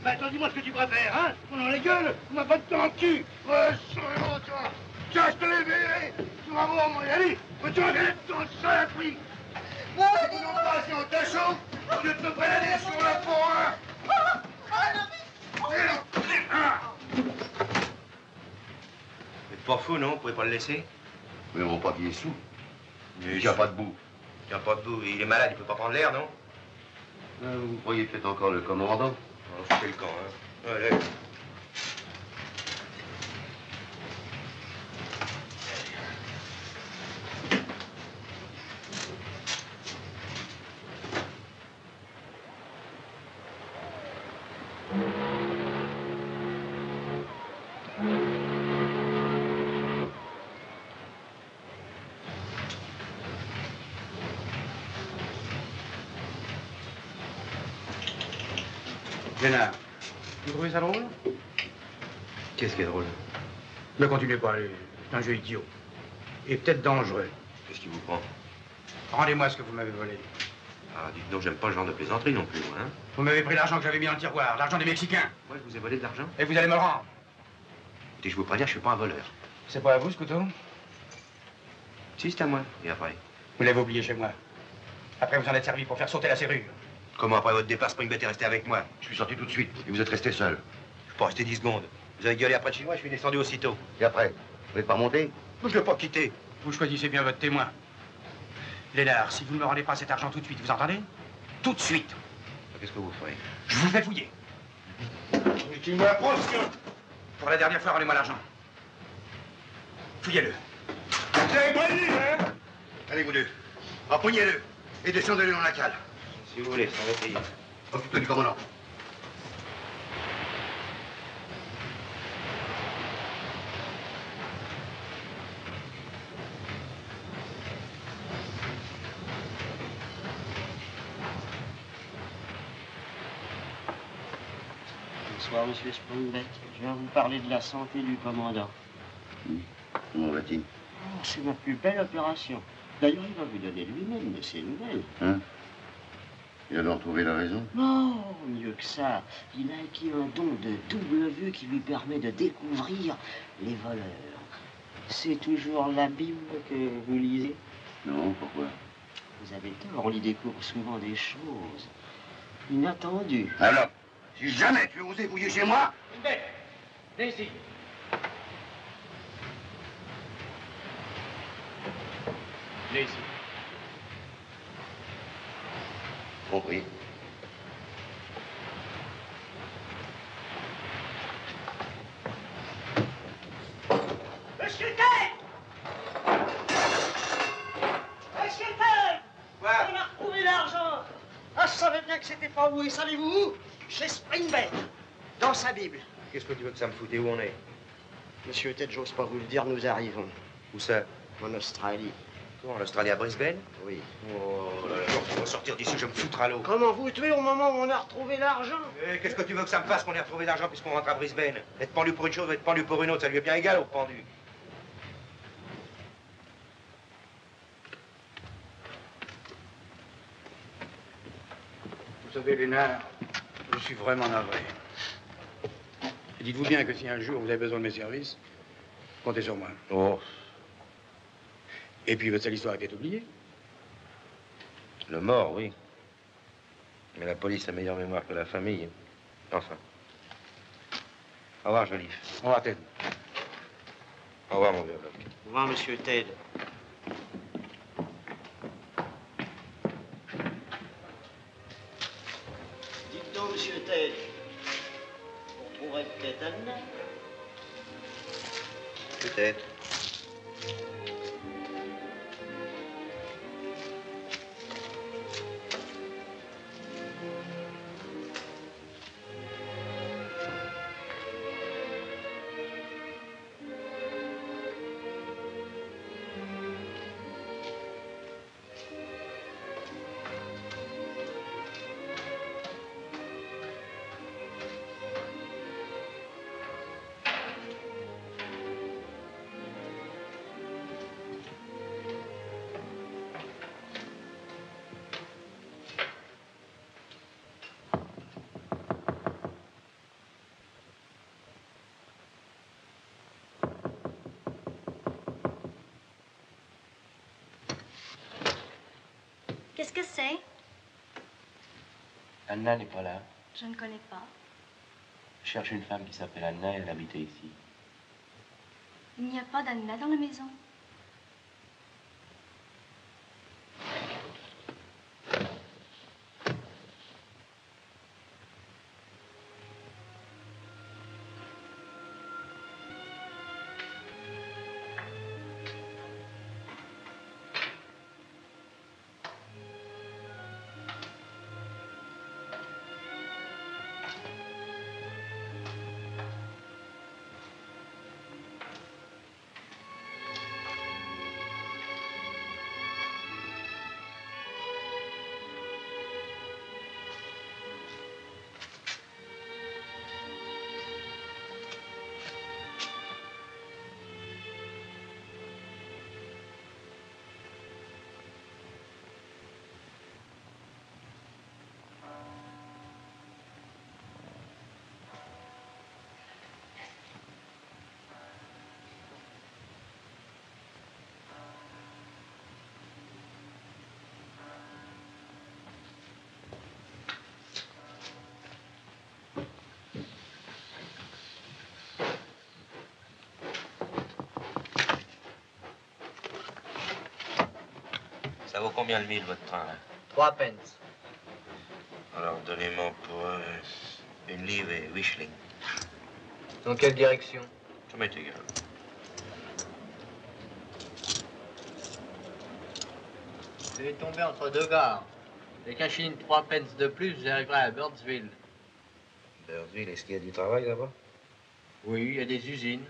Maintenant, dis-moi ce que tu préfères, hein? On a la gueule, on m'a pas de temps en cul. Ouais, sûrement, toi. Tiens, je te l'ai verré. Tu vas voir, mon allez. Tu vas gagner ton sale prix. Non, pas si on t'achauffe, je te balader sur la forêt. Vous êtes pas fou, non? Vous pouvez pas le laisser? Mais mon papier est sous. Mais Il tient pas debout. Il tient pas debout. Il est malade, il peut pas prendre l'air, non? Vous croyez peut-être encore le commandant? C'est le camp, hein. Allez. Lénard, vous trouvez ça drôle? Qu'est-ce qui est drôle? Ne continuez pas, c'est un jeu idiot. Et peut-être dangereux. Qu'est-ce qui vous prend? Rendez-moi ce que vous m'avez volé. Ah, dites donc, j'aime pas le genre de plaisanterie non plus, moi, hein. Vous m'avez pris l'argent que j'avais mis dans le tiroir, l'argent des Mexicains. Moi, je vous ai volé de l'argent? Et vous allez me le rendre. Écoutez, je vous préviens, je suis pas un voleur. C'est pas à vous, ce couteau? Si, c'est à moi. Et après? Vous l'avez oublié chez moi. Après, vous en êtes servi pour faire sauter la serrure. Comment, après votre départ, Springbet est resté avec moi? Je suis sorti tout de suite, et vous êtes resté seul. Je suis pas resté 10 secondes. Vous avez gueulé après de chez moi, je suis descendu aussitôt. Et après? Vous voulez pas remonter? Je l'ai pas quitté. Vous choisissez bien votre témoin. Lénard, si vous ne me rendez pas cet argent tout de suite, vous entendez? Tout de suite. Qu'est-ce que vous ferez? Je vous fais fouiller. Pour la dernière fois, rendez-moi l'argent. Fouillez-le. Vous avez pas dit, hein? Allez, vous deux. Empoignez-le. Et descendez-le dans la cale. Si vous voulez, ça va payer. Occupe-toi du commandant. Bonsoir, monsieur Springbet. Je viens vous parler de la santé du commandant. Comment va-t-il? Oh, c'est ma plus belle opération. D'ailleurs, il va vous donner lui-même de ses nouvelles. Hein? Il a donc trouvé la raison? Non, mieux que ça. Il a acquis un don de double vue qui lui permet de découvrir les voleurs. C'est toujours la Bible que vous lisez? Non, pourquoi? Vous avez tort, on y découvre souvent des choses inattendues. Alors, si jamais tu osais fouiller chez moi... Viens ici. Viens ici. Compris. Monsieur Ted! Monsieur Ted! Quoi? On a retrouvé l'argent! Ah, je savais bien que c'était pas vous, et savez-vous où? Chez Springbet, dans sa Bible. Qu'est-ce que tu veux que ça me foute? Et où on est? Monsieur Ted, j'ose pas vous le dire, nous arrivons. Où ça? En Australie. Quoi, en Australie, à Brisbane? Oui. Oh là là, je vais sortir d'ici, je vais me foutre à l'eau. Comment vous tuer au moment où on a retrouvé l'argent? Qu'est-ce que tu veux que ça me fasse qu'on ait retrouvé l'argent puisqu'on rentre à Brisbane? Être pendu pour une chose, être pendu pour une autre, ça lui est bien égal au pendu. Vous savez, Lénard, je suis vraiment navré. Et dites-vous bien que si un jour vous avez besoin de mes services, comptez sur moi. Oh, Et puis votre sale histoire était oubliée. le mort, oui. Mais la police a meilleure mémoire que la famille. Enfin. Au revoir, Joliffe. Au revoir, Ted. Au revoir, mon vieux Locke. Au revoir, monsieur Ted. Dites donc, monsieur Ted, vous retrouverez peut-être Anna? Peut-être. Qu'est-ce que c'est? Anna n'est pas là. Je ne connais pas. Je cherche une femme qui s'appelle Anna et elle habitait ici. Il n'y a pas d'Anna dans la maison. combien le mille, votre train, là? 3 pence. Alors, donnez-moi pour une livre et 8 shillings. Dans quelle direction? Ça m'est égal. Je vais tomber entre deux gares. Avec un shilling 3 pence de plus, j'arriverai à Birdsville. Birdsville, est-ce qu'il y a du travail là-bas? Oui, il y a des usines.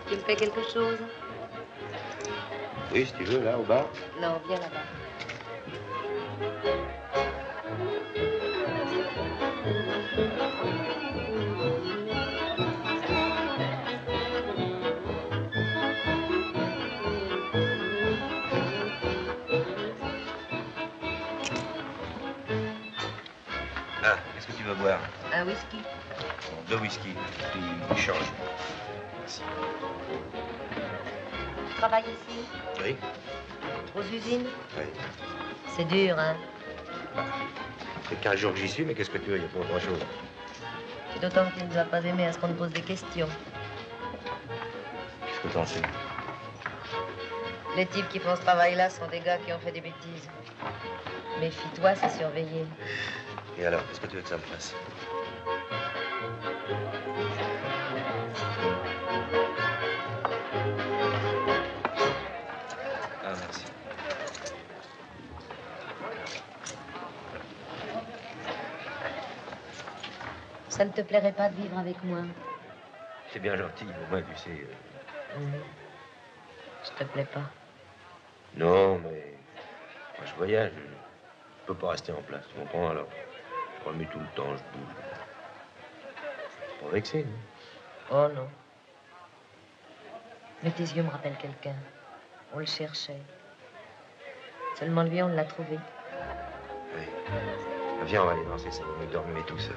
Tu me fais quelque chose? Oui, si tu veux, là, au bar. Non, viens là-bas. Ah, qu'est-ce que tu veux boire? Un whisky. Bon, 2 whisky, puis change. Merci. Tu travailles ici? Oui? Aux usines? Oui. C'est dur, hein? C'est 15 jours que j'y suis, mais qu'est-ce que tu veux, il n'y a pas grand-chose. C'est d'autant que tu ne nous as pas aimé à ce qu'on te pose des questions. Qu'est-ce que t'en sais? Les types qui font ce travail-là sont des gars qui ont fait des bêtises. Méfie-toi, c'est surveillé. Et alors, qu'est-ce que tu veux que ça me fasse? Ah, merci. Ça ne te plairait pas de vivre avec moi? C'est bien gentil, mais moi, tu sais... Je te plais pas? Non, mais... Moi, je voyage. Je peux pas rester en place, tu comprends, alors? Je remets tout le temps, je bouge. Pas vexé, non? Oh non. Mais tes yeux me rappellent quelqu'un. On le cherchait. Seulement lui, on l'a trouvé. Oui. Ah, viens, on va aller danser, ça va me dormir tout seul.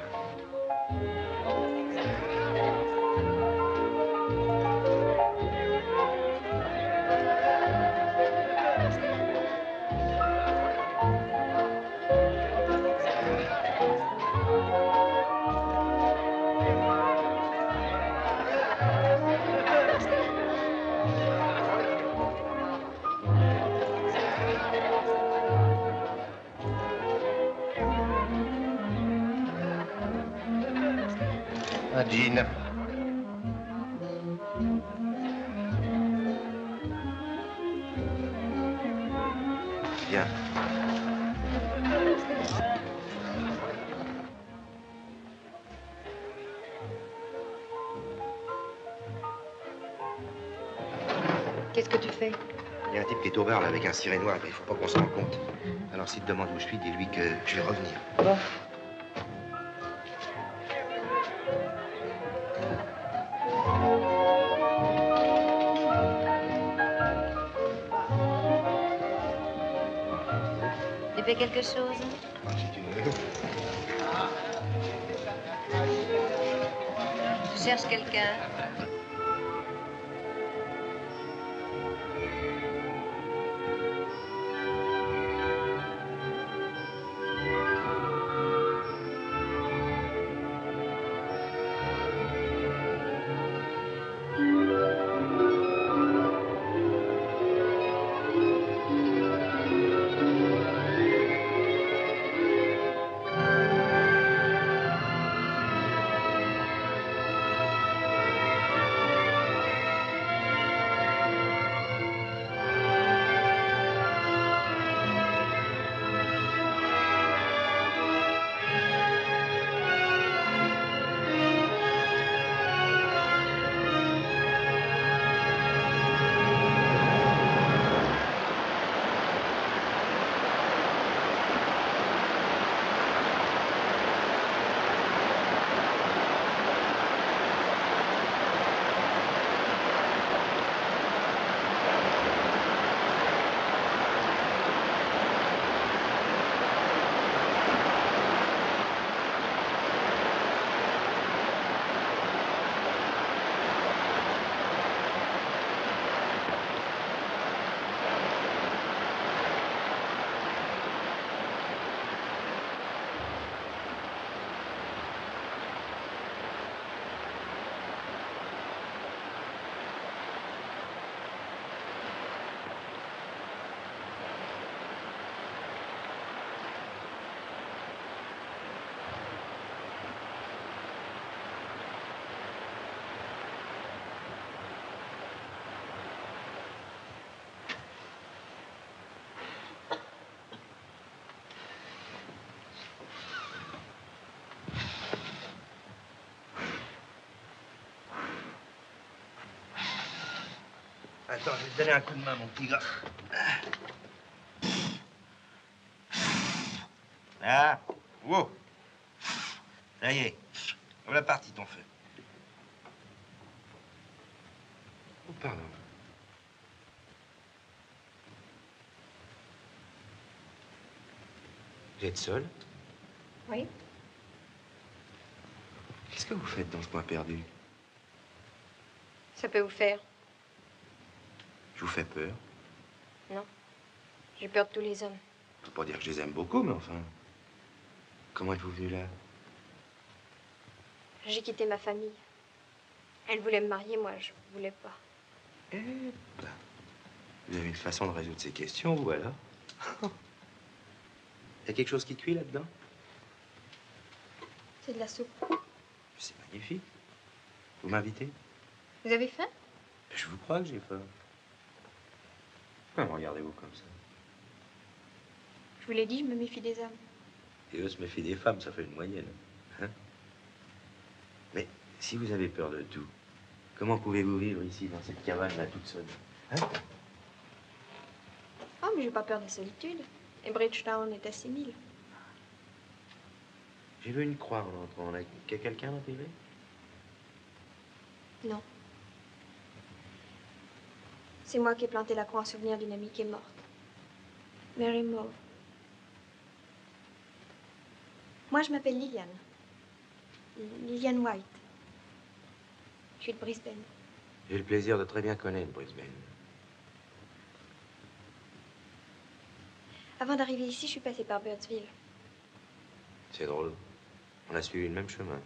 Jean. Viens. Qu'est-ce que tu fais? Il y a un type qui est au bar, là, avec un ciré noir, mais il faut pas qu'on se rende compte. Alors, s'il te demande où je suis, dis-lui que je vais revenir. Bon. Tu fais quelque chose? Ah, si tu veux. Tu cherches quelqu'un? Attends, je vais te donner un coup de main, mon petit gars. Ah, wow. Ça y est. Voilà parti ton feu. Oh, pardon. Vous êtes seul? Oui. Qu'est-ce que vous faites dans ce coin perdu? Ça peut vous faire. Je vous fais peur. Non. J'ai peur de tous les hommes. Je peux pas dire que je les aime beaucoup, mais enfin... Comment êtes-vous venu là? J'ai quitté ma famille. Elle voulait me marier, moi, je voulais pas. Eh ben, vous avez une façon de résoudre ces questions, vous, alors? Il y a quelque chose qui cuit là-dedans? C'est de la soupe. C'est magnifique. Vous m'invitez? Vous avez faim? Je vous crois que j'ai faim. Pourquoi me regardez-vous comme ça? Je vous l'ai dit, je me méfie des hommes. Et eux se méfient des femmes, ça fait une moyenne. Hein? Mais si vous avez peur de tout, comment pouvez-vous vivre ici, dans cette cabane-là, toute seule? Hein? Oh, mais j'ai pas peur de la solitude. Et Bridgetown est à 6000. J'ai vu une croix en entrant. Là. Quelqu'un l'a enterré? Non. C'est moi qui ai planté la croix en souvenir d'une amie qui est morte. Mary Moore. Moi, je m'appelle Liliane. Liliane White. Je suis de Brisbane. J'ai le plaisir de très bien connaître Brisbane. Avant d'arriver ici, je suis passée par Birdsville. C'est drôle. On a suivi le même chemin.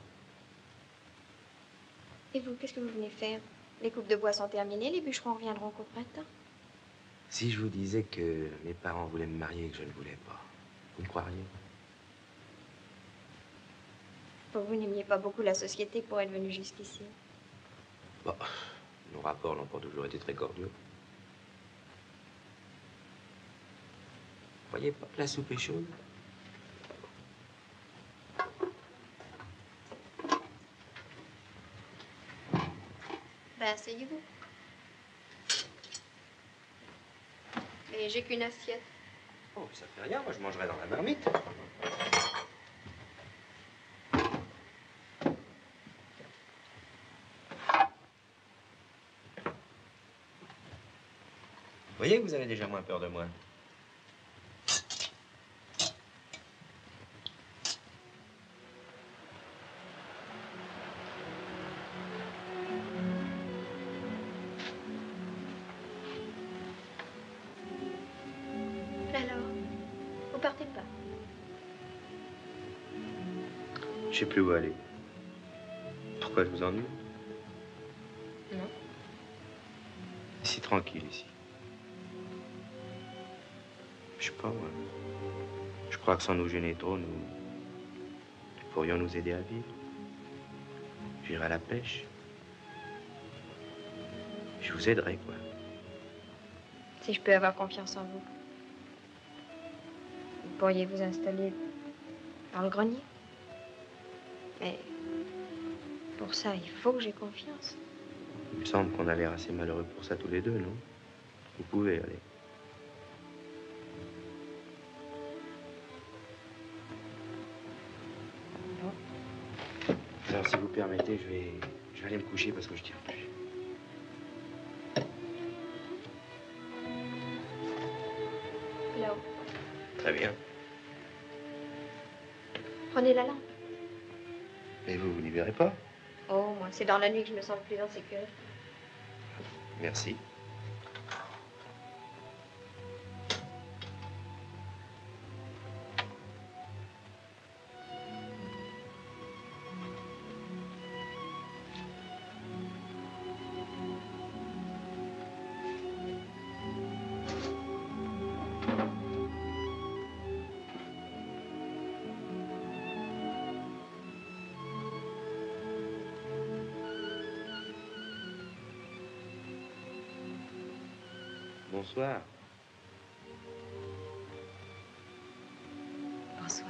Et vous, qu'est-ce que vous venez faire? Les coupes de bois sont terminées, les bûcherons reviendront qu'au printemps. Si je vous disais que mes parents voulaient me marier et que je ne voulais pas, vous me croiriez? Vous n'aimiez pas beaucoup la société pour être venu jusqu'ici. Bon, nos rapports n'ont pas toujours été très cordiaux. Vous voyez pas que la soupe est chaude? Ben, asseyez-vous. Mais j'ai qu'une assiette. Oh, ça fait rien, moi je mangerai dans la marmite. Vous voyez que vous avez déjà moins peur de moi. Alors, vous partez pas? Je sais plus où aller. Pourquoi je vous ennuie? Non. C'est si tranquille ici. Je sais pas, moi. Je crois que sans nous gêner trop, nous pourrions nous aider à vivre. J'irai à la pêche. Je vous aiderai, quoi. Si je peux avoir confiance en vous. Vous pourriez vous installer dans le grenier. Mais pour ça, il faut que j'ai confiance. Il me semble qu'on a l'air assez malheureux pour ça tous les deux, non? Vous pouvez aller. Alors, si vous permettez, je vais aller me coucher parce que je tiens plus. Là-haut. Très bien. Prenez la lampe. Et vous n'y verrez pas? Oh, moi, c'est dans la nuit que je me sens le plus en sécurité. Merci. Bonsoir. Bonsoir.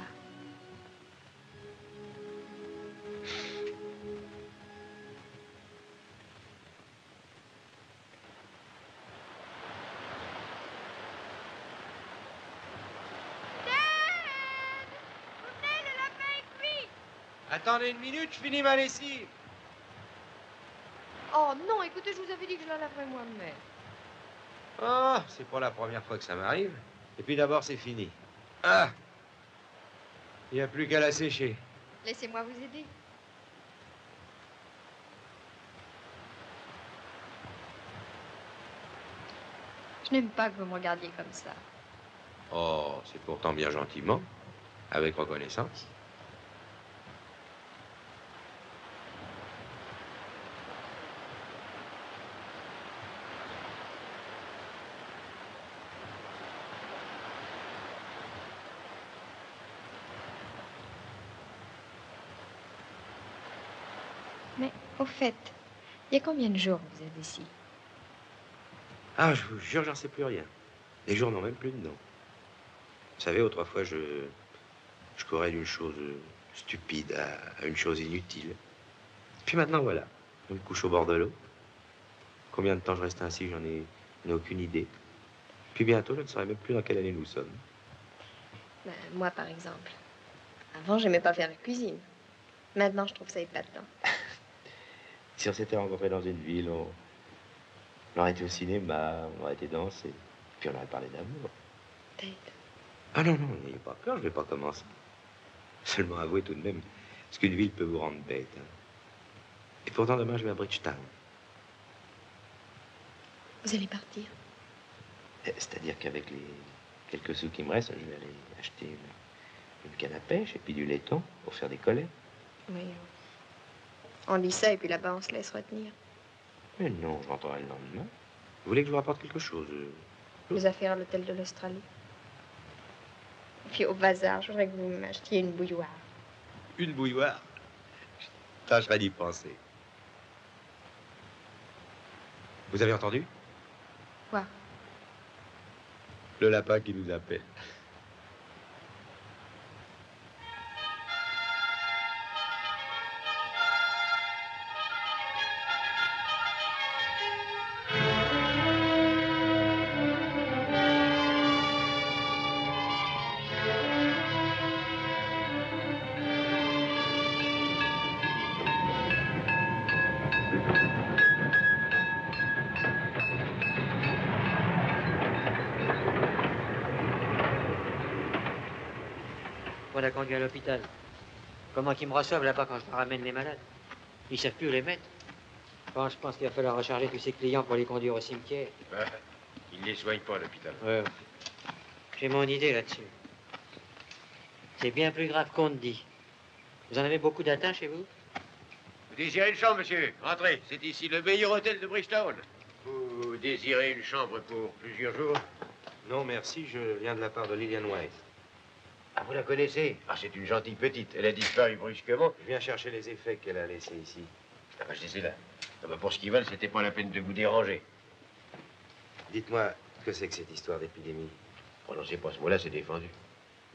Attendez une minute, je finis ma lessive. Oh non, écoutez, je vous avais dit que je la laverais moi-même. Oh, c'est pas la première fois que ça m'arrive. Et puis d'abord, c'est fini. Ah! Il n'y a plus qu'à la sécher. Laissez-moi vous aider. Je n'aime pas que vous me regardiez comme ça. Oh, c'est pourtant bien gentiment, avec reconnaissance. Mais au fait, il y a combien de jours que vous êtes ici? Ah, je vous jure, j'en sais plus rien. Les jours n'ont même plus de nom. Vous savez, autrefois, je courais d'une chose stupide à une chose inutile. Puis maintenant, voilà. Je me couche au bord de l'eau. Combien de temps je reste ainsi, j'en ai aucune idée. Puis bientôt, je ne saurais même plus dans quelle année nous sommes. Ben, moi, par exemple. Avant, j'aimais pas faire la cuisine. Maintenant, je trouve ça épatant. Si on s'était rencontrés dans une ville, on aurait été au cinéma, on aurait été danser. Puis on aurait parlé d'amour. Peut-être. Ah non, non, n'ayez pas peur, je vais pas commencer. Seulement avouez tout de même ce qu'une ville peut vous rendre bête. Hein. Et pourtant, demain, je vais à Bridgetown. Vous allez partir? C'est-à-dire qu'avec les quelques sous qui me restent, je vais aller acheter une canne à pêche et puis du laiton pour faire des collets. Oui. On dit ça et puis là-bas, on se laisse retenir. Mais non, je rentrerai le lendemain. Vous voulez que je vous rapporte quelque chose? Les affaires à l'hôtel de l'Australie. Et puis au bazar, je voudrais que vous m'achetiez une bouilloire. Une bouilloire? Je tâcherai d'y penser. Vous avez entendu? Quoi? Le lapin qui nous appelle. On a conduit à l'hôpital. Comment qu'ils me reçoivent là-bas quand je leur ramène les malades? Ils savent plus où les mettre. Bon, je pense qu'il va falloir recharger tous ces clients pour les conduire au cimetière. Bah, ils ne les soignent pas à l'hôpital. Ouais. J'ai mon idée là-dessus. C'est bien plus grave qu'on ne dit. Vous en avez beaucoup d'atteints chez vous? Vous désirez une chambre, monsieur? Entrez, c'est ici le meilleur hôtel de Bridgetown. Vous désirez une chambre pour plusieurs jours? Non, merci, je viens de la part de Lillian White. Ah, vous la connaissez? Ah, c'est une gentille petite. Elle a disparu brusquement. Je viens chercher les effets qu'elle a laissés ici. Ah, bah, je les ai là. Ah, bah, pour ce qu'ils veulent, c'était pas la peine de vous déranger. Dites-moi, que c'est que cette histoire d'épidémie? Prononcez pas ce mot-là, c'est défendu.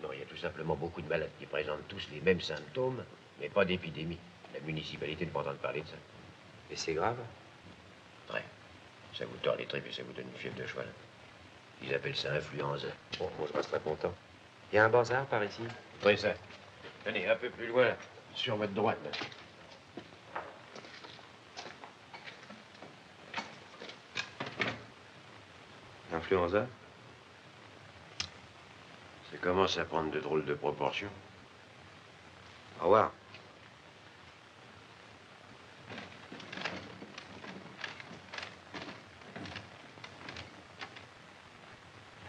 Non, il y a tout simplement beaucoup de malades qui présentent tous les mêmes symptômes, mais pas d'épidémie. La municipalité ne peut pas entendre parler de ça. Et c'est grave? Très. Ça vous tord les tripes et ça vous donne une fièvre de cheval. Ils appellent ça influenza. Bon, moi, je resterai content. Il y a un bazar par ici? Très ça. Tenez, un peu plus loin, là. Sur votre droite, là. Influenza? Ça commence à prendre de drôles de proportions. Au revoir.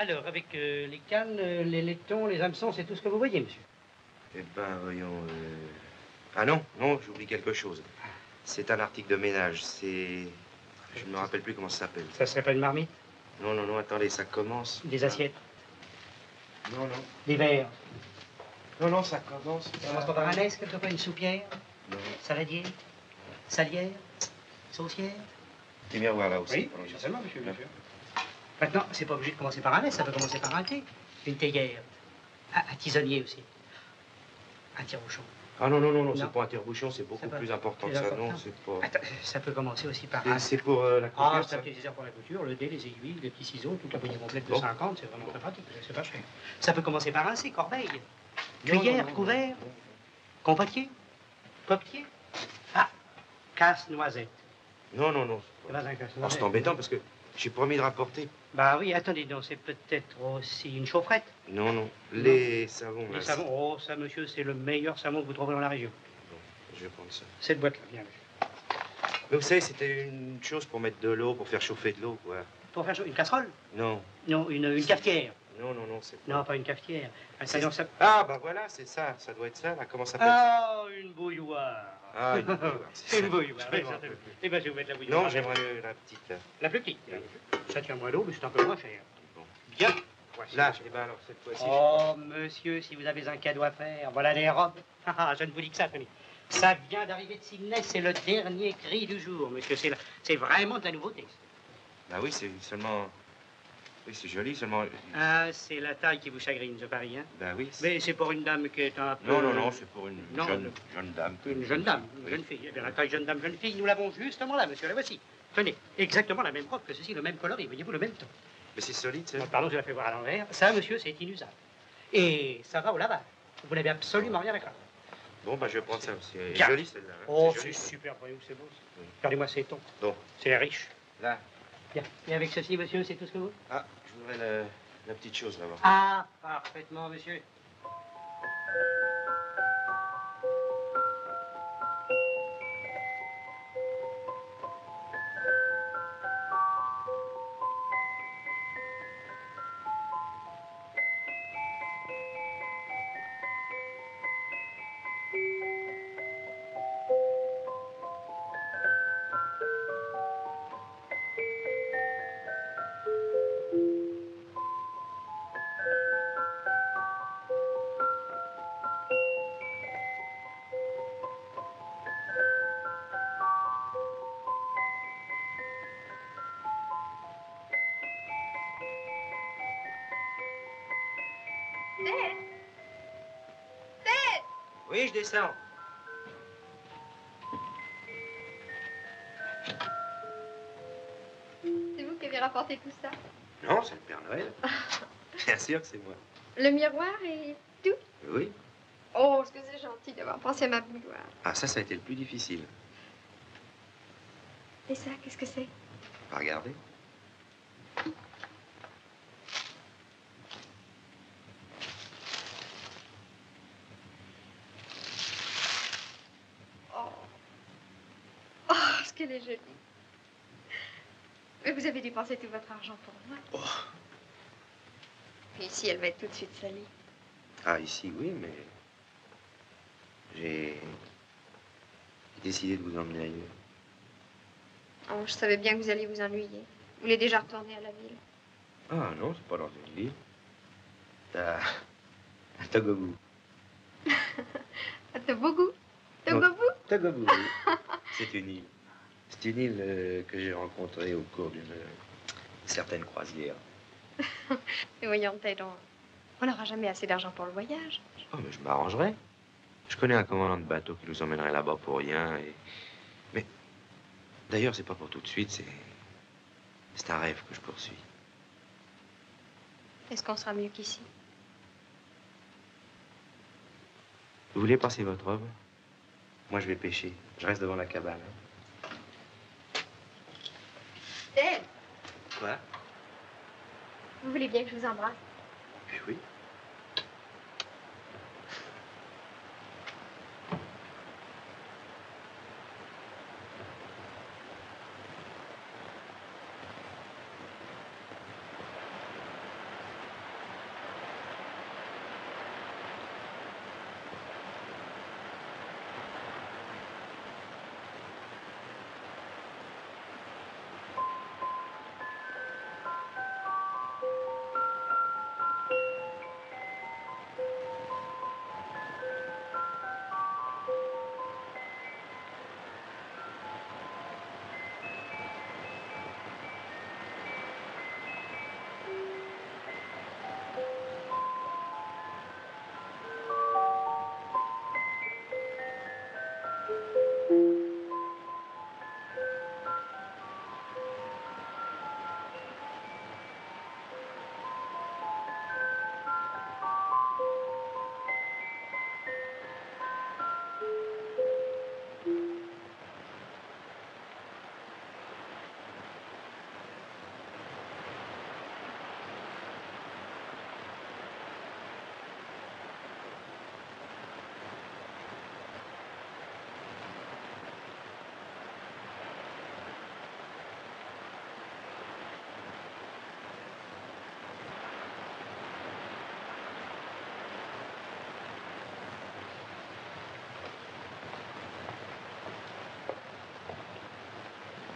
Alors, avec les cannes, les laitons, les hameçons, c'est tout ce que vous voyez, monsieur? Eh ben, voyons... Ah non, non, j'oublie quelque chose. C'est un article de ménage, c'est... Je ne me rappelle plus comment ça s'appelle. Ça serait pas une marmite? Non, non, non, attendez, ça commence... Des assiettes? Non, non. Des verres? Non, non, ça commence... Ça commence pas par un S, quelque part, une soupière? Non. Saladier? Salière? Saucière? Des miroirs là aussi. Oui, certainement, monsieur, bien sûr. Maintenant, c'est pas obligé de commencer par un S, ça peut commencer par un T. Une théière. Un tisonnier aussi. Un tire-bouchon. Ah non, non, non, non, c'est pas un tire-bouchon, c'est beaucoup plus important que ça, important. non, c'est pas... Attends, ça peut commencer aussi par un... C'est pour la couture, Ah, c'est ça? un petit nécessaire pour la couture, le dé, les aiguilles, les petits ciseaux, toute la poignée complète de Bon. 50, c'est vraiment très pratique, c'est pas cher. Ça peut commencer par un C, corbeille. Non, Cuillère, non, non, couvert, compotier. Potier? Ah, casse-noisette. Non, non, non. C'est pas un Oh, casse-noisette. c'est embêtant parce que j'ai promis de rapporter. Bah oui, attendez donc, c'est peut-être aussi une chaufferette. Non, non. Les savons, là. Les savons, oh, ça, monsieur, c'est le meilleur savon que vous trouverez dans la région. Bon, je vais prendre ça. Cette boîte-là, bien vu. Mais vous savez, c'était une chose pour mettre de l'eau, pour faire chauffer de l'eau, quoi. Pour faire une casserole? Non. Non, une cafetière. Non, non, non, c'est Non, pas une cafetière. Ah, bah voilà, c'est ça. Ça doit être ça, là. Comment ça s'appelle? Ah, une bouilloire. Ah, une bouilloire. C'est une bouilloire, Je oui, m'en certainement. Eh bien, je vais vous mettre la bouilloire. Non, j'aimerais la petite. La plus petite. Ça tient moins d'eau, mais c'est un peu moins cher. Bon. Bien. Voici, Là, monsieur. eh ben alors, cette fois-ci... Oh, monsieur, si vous avez un cadeau à faire, voilà les robes. Ah, je ne vous dis que ça, Tony. Ça vient d'arriver de Sydney, c'est le dernier cri du jour, monsieur. C'est vraiment de la nouveauté. Bah oui, c'est seulement... Oui, c'est joli, seulement... Ah, c'est la taille qui vous chagrine, je parie, hein? Bah oui. Mais c'est pour une dame qui est un peu... Non, non, non, c'est pour une Non, jeune dame. Une jeune dame, une jeune fille. Eh bien, la taille jeune dame, jeune fille, nous l'avons justement là, monsieur, la voici. Tenez, exactement la même robe que ceci, le même coloris, voyez-vous, le même ton. Mais c'est solide, ça. Pardon, je la fais voir à l'envers. Ça, monsieur, c'est inusable. Et ça va au lavage. Vous n'avez absolument rien à craindre. Bon, bah je vais prendre ça aussi. C'est Bien. joli, celle-là. hein. Oh, joli, c'est ça. super, voyez-vous, c'est beau. Oui. Regardez-moi ces tons. Bon, C'est riche. là. Bien. Et avec ceci, monsieur, c'est tout ce que vous... Ah, je voudrais la petite chose, là-bas. Ah, parfaitement, monsieur. Oui, je descends. C'est vous qui avez rapporté tout ça? Non, c'est le Père Noël. Bien sûr que c'est moi. Le miroir et tout? Oui. Oh, est-ce que c'est gentil d'avoir pensé à ma bouilloire. Ah, ça a été le plus difficile. Et ça, qu'est-ce que c'est? Pas regarder. Oh, est-ce qu'elle est jolie. Mais vous avez dépensé tout votre argent pour moi. Oh. Puis ici, elle va être tout de suite salie. Ah, ici, oui, mais... J'ai décidé de vous emmener ailleurs. Oh, je savais bien que vous alliez vous ennuyer. Vous voulez déjà retourner à la ville? Ah non, c'est pas dans une ville. À Togobu. À Togobu? Togobu? Togobu, oui. C'est une île. C'est une île que j'ai rencontrée au cours d'une certaine croisière. Mais voyons, Ted, on n'aura jamais assez d'argent pour le voyage. Oh, mais je m'arrangerai. Je connais un commandant de bateau qui nous emmènerait là-bas pour rien. Mais d'ailleurs, c'est pas pour tout de suite, c'est un rêve que je poursuis. Est-ce qu'on sera mieux qu'ici? Vous voulez passer votre robe? Moi, je vais pêcher. Je reste devant la cabane. Ted, Quoi? vous voulez bien que je vous embrasse? Eh oui.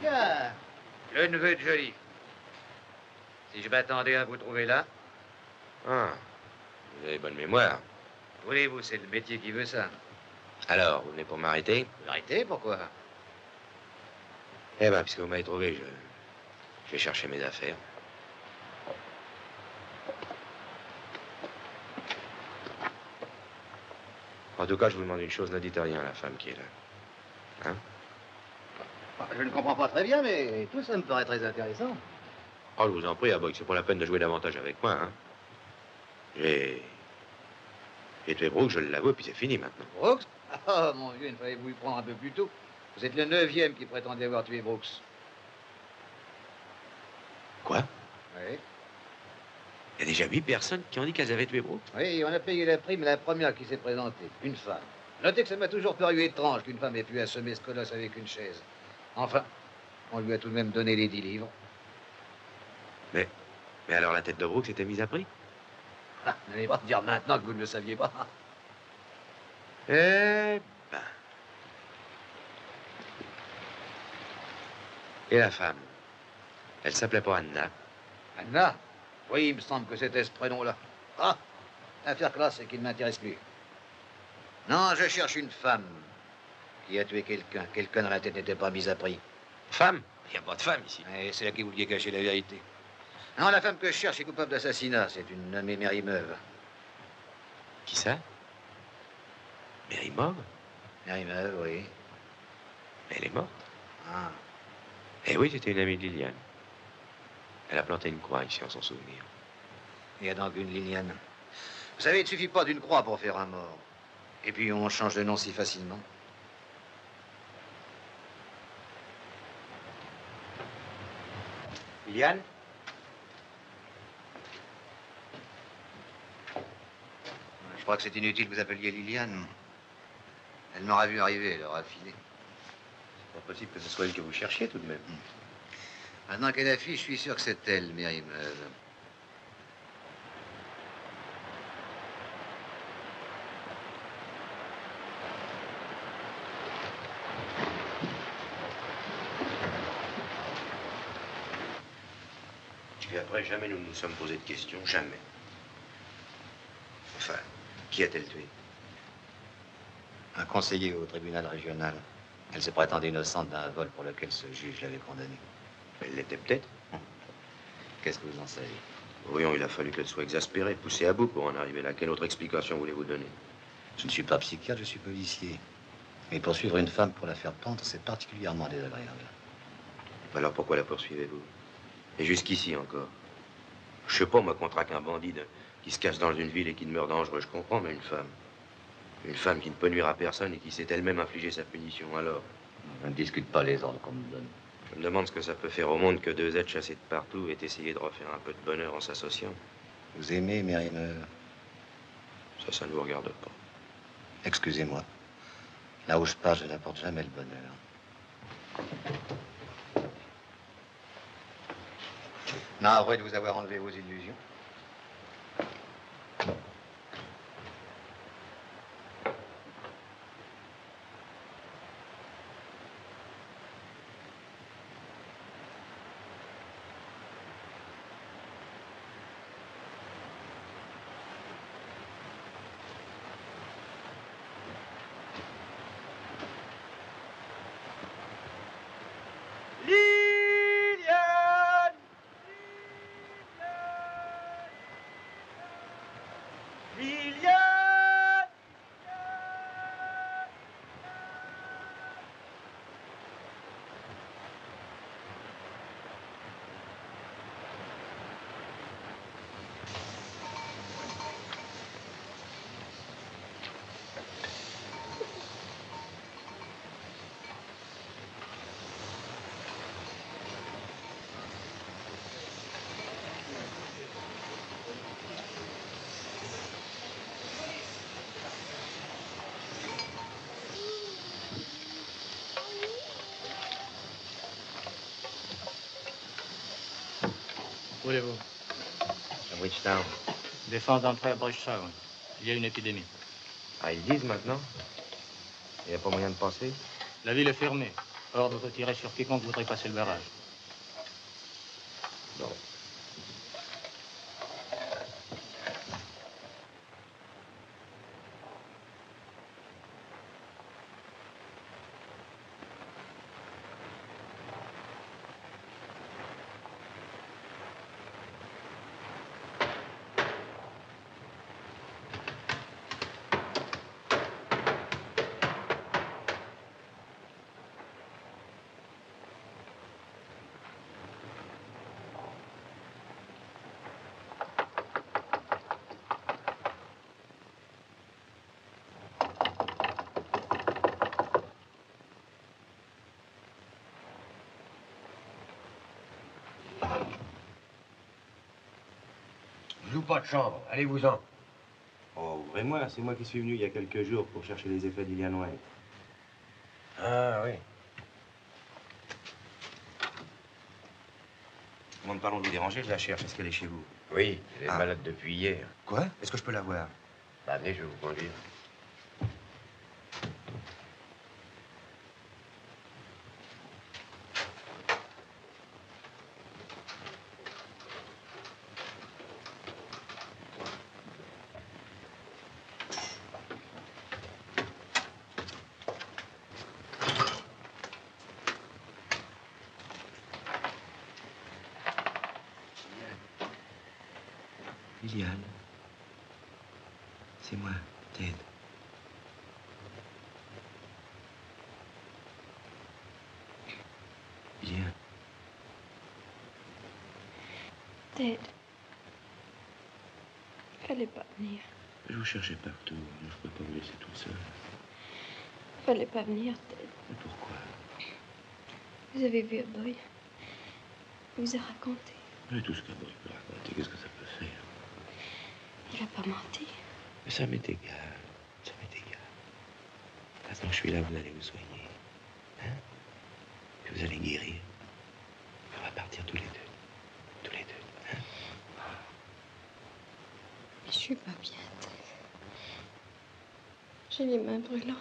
Bien. Le neveu de Joly. Si je m'attendais à vous trouver là. Ah, vous avez bonne mémoire. Voulez-vous, c'est le métier qui veut ça. Alors, vous venez pour m'arrêter? Arrêtez, pourquoi? Eh ben, puisque vous m'avez trouvé, je vais chercher mes affaires. En tout cas, je vous demande une chose, ne dites rien à la femme qui est là. Hein? Je ne comprends pas très bien, mais tout ça me paraît très intéressant. Oh, je vous en prie, Aboy, c'est pas la peine de jouer davantage avec moi, hein. J'ai tué Brooks, je l'avoue, puis c'est fini maintenant. Brooks? Ah, mon Dieu, il fallait vous y prendre un peu plus tôt. Vous êtes le 9e qui prétendait avoir tué Brooks. Quoi? Oui. Il y a déjà 8 personnes qui ont dit qu'elles avaient tué Brooks? Oui, on a payé la prime, la première qui s'est présentée, une femme. Notez que ça m'a toujours paru étrange qu'une femme ait pu assommer ce colosse avec une chaise. Enfin, on lui a tout de même donné les 10 livres. Mais alors la tête de Brooks était mise à prix? Ah, n'allez pas dire maintenant que vous ne le saviez pas. Eh ben. Et la femme? Elle s'appelait pas Anna? Anna? Oui, il me semble que c'était ce prénom-là. Ah, l'affaire classe, c'est qu'il ne m'intéresse plus. Non, je cherche une femme qui a tué quelqu'un. Quelqu'un dont la tête n'était pas mise à prix. Femme? Il n'y a pas de femme ici. Et c'est là qui vouliez cacher la vérité. Non, la femme que je cherche est coupable d'assassinat. C'est une nommée Mary Meuve. Qui ça? Mary Meuve? Mary Meuve, oui. Elle est morte. Ah. Eh oui, c'était une amie de Liliane. Elle a planté une croix ici en son souvenir. Il y a donc une Liliane. Vous savez, il ne suffit pas d'une croix pour faire un mort. Et puis on change de nom si facilement. Liliane? Je crois que c'est inutile que vous appeliez Liliane. Elle m'aura vu arriver, elle aura filé. C'est pas possible que ce soit elle que vous cherchiez tout de même. Maintenant qu'elle a fui, je suis sûr que c'est elle, Mary Meuve. Et après, jamais nous ne nous sommes posé de questions, jamais. Enfin, qui a-t-elle tué? Un conseiller au tribunal régional. Elle se prétendait innocente d'un vol pour lequel ce juge l'avait condamnée. Elle l'était peut-être. Qu'est-ce que vous en savez? Voyons, il a fallu qu'elle soit exaspérée, poussée à bout pour en arriver là. Quelle autre explication voulez-vous donner? Je ne suis pas psychiatre, je suis policier. Mais poursuivre une femme pour la faire pendre, c'est particulièrement désagréable. Alors pourquoi la poursuivez-vous? Et jusqu'ici encore. Je sais pas, moi, qu'on traque un bandit qui se cache dans une ville et qui demeure dangereux, je comprends, mais une femme qui ne peut nuire à personne et qui s'est elle-même infligé sa punition, alors. Je ne discute pas les ordres qu'on me donne. Je me demande ce que ça peut faire au monde que 2 êtres chassés de partout aient essayé de refaire un peu de bonheur en s'associant. Vous aimez Mary Meuve? Ça ne vous regarde pas. Excusez-moi. Là où je pars, je n'apporte jamais le bonheur. Navré de vous avoir enlevé vos illusions. Où voulez-vous? À Bridgetown. Défense d'entrée à Bridgetown. Il y a une épidémie. Ah, ils disent maintenant? Il n'y a pas moyen de passer? La ville est fermée. Ordre de tirer sur quiconque voudrait passer le barrage. Non. Je loue pas de chambre, allez-vous-en. Oh, ouvrez-moi, c'est moi qui suis venu il y a quelques jours pour chercher les effets d'Ilian White. Ah oui. Bon, pardon de vous déranger, je la cherche. Est-ce qu'elle est chez vous? Oui, elle est malade depuis hier. Quoi? Est-ce que je peux la voir? Bah, venez, je vais vous conduire. Liliane. C'est moi, Ted. Liliane. Ted. Fallait pas venir. Je vous cherchais partout. Je ne peux pas vous laisser toute seule. Fallait pas venir, Ted. Mais pourquoi? Vous avez vu Boy. Il vous a raconté. Mais tout ce qu'un bruit peut raconter, qu'est-ce que ça peut faire? Il a pas menti. Mais ça m'est égal. Ça m'est égal. Maintenant que je suis là, vous allez vous soigner. Hein? Puis vous allez guérir. Puis on va partir tous les deux. Tous les deux. Hein? Mais je suis pas bien, Ted. J'ai les mains brûlantes.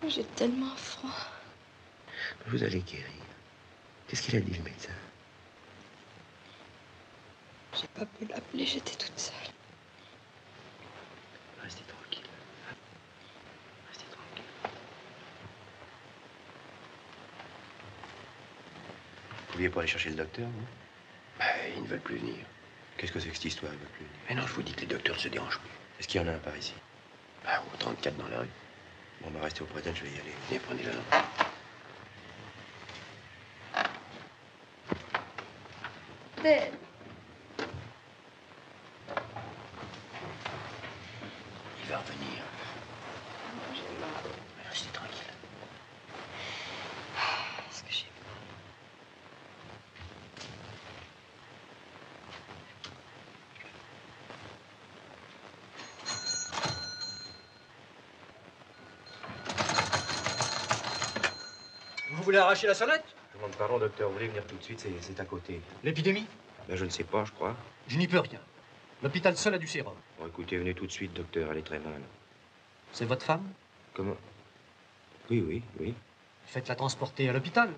J'ai tellement froid. Vous allez guérir. Qu'est-ce qu'il a dit, le médecin? J'ai pas pu l'appeler, j'étais toute seule. Restez tranquille. Restez tranquille. Vous pouviez pas aller chercher le docteur, vous? Bah, ils ne veulent plus venir. Qu'est-ce que c'est que cette histoire, ils veulent plus venir? Mais non, je vous dis que les docteurs ne se dérangent plus. Est-ce qu'il y en a un par ici? Bah, au 34 dans la rue. Bon, bah restez auprès d'elle, je vais y aller. Venez, prenez-la. Ted. Il va revenir. J'ai mal. Restez tranquille. Est-ce que j'ai mal? Vous voulez arracher la sonnette? Je demande pardon, docteur. Vous voulez venir tout de suite? C'est à côté. L'épidémie? Ben, je ne sais pas, je crois. Je n'y peux rien. L'hôpital seul a du sérum. Bon, écoutez, venez tout de suite, docteur. Elle est très mal. C'est votre femme? Comment? Oui, oui, oui. Faites-la transporter à l'hôpital.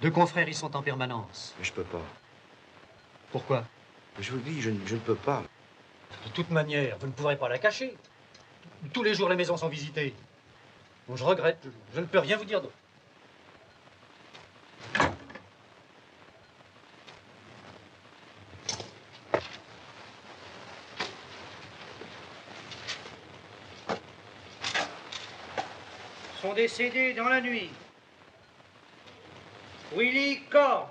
2 confrères y sont en permanence. Mais je peux pas. Pourquoi? Mais je vous dis, je ne peux pas. De toute manière, vous ne pourrez pas la cacher. Tous les jours, les maisons sont visitées. Bon, je regrette. Je ne peux rien vous dire d'autre. Sont décédés dans la nuit Willie Korn,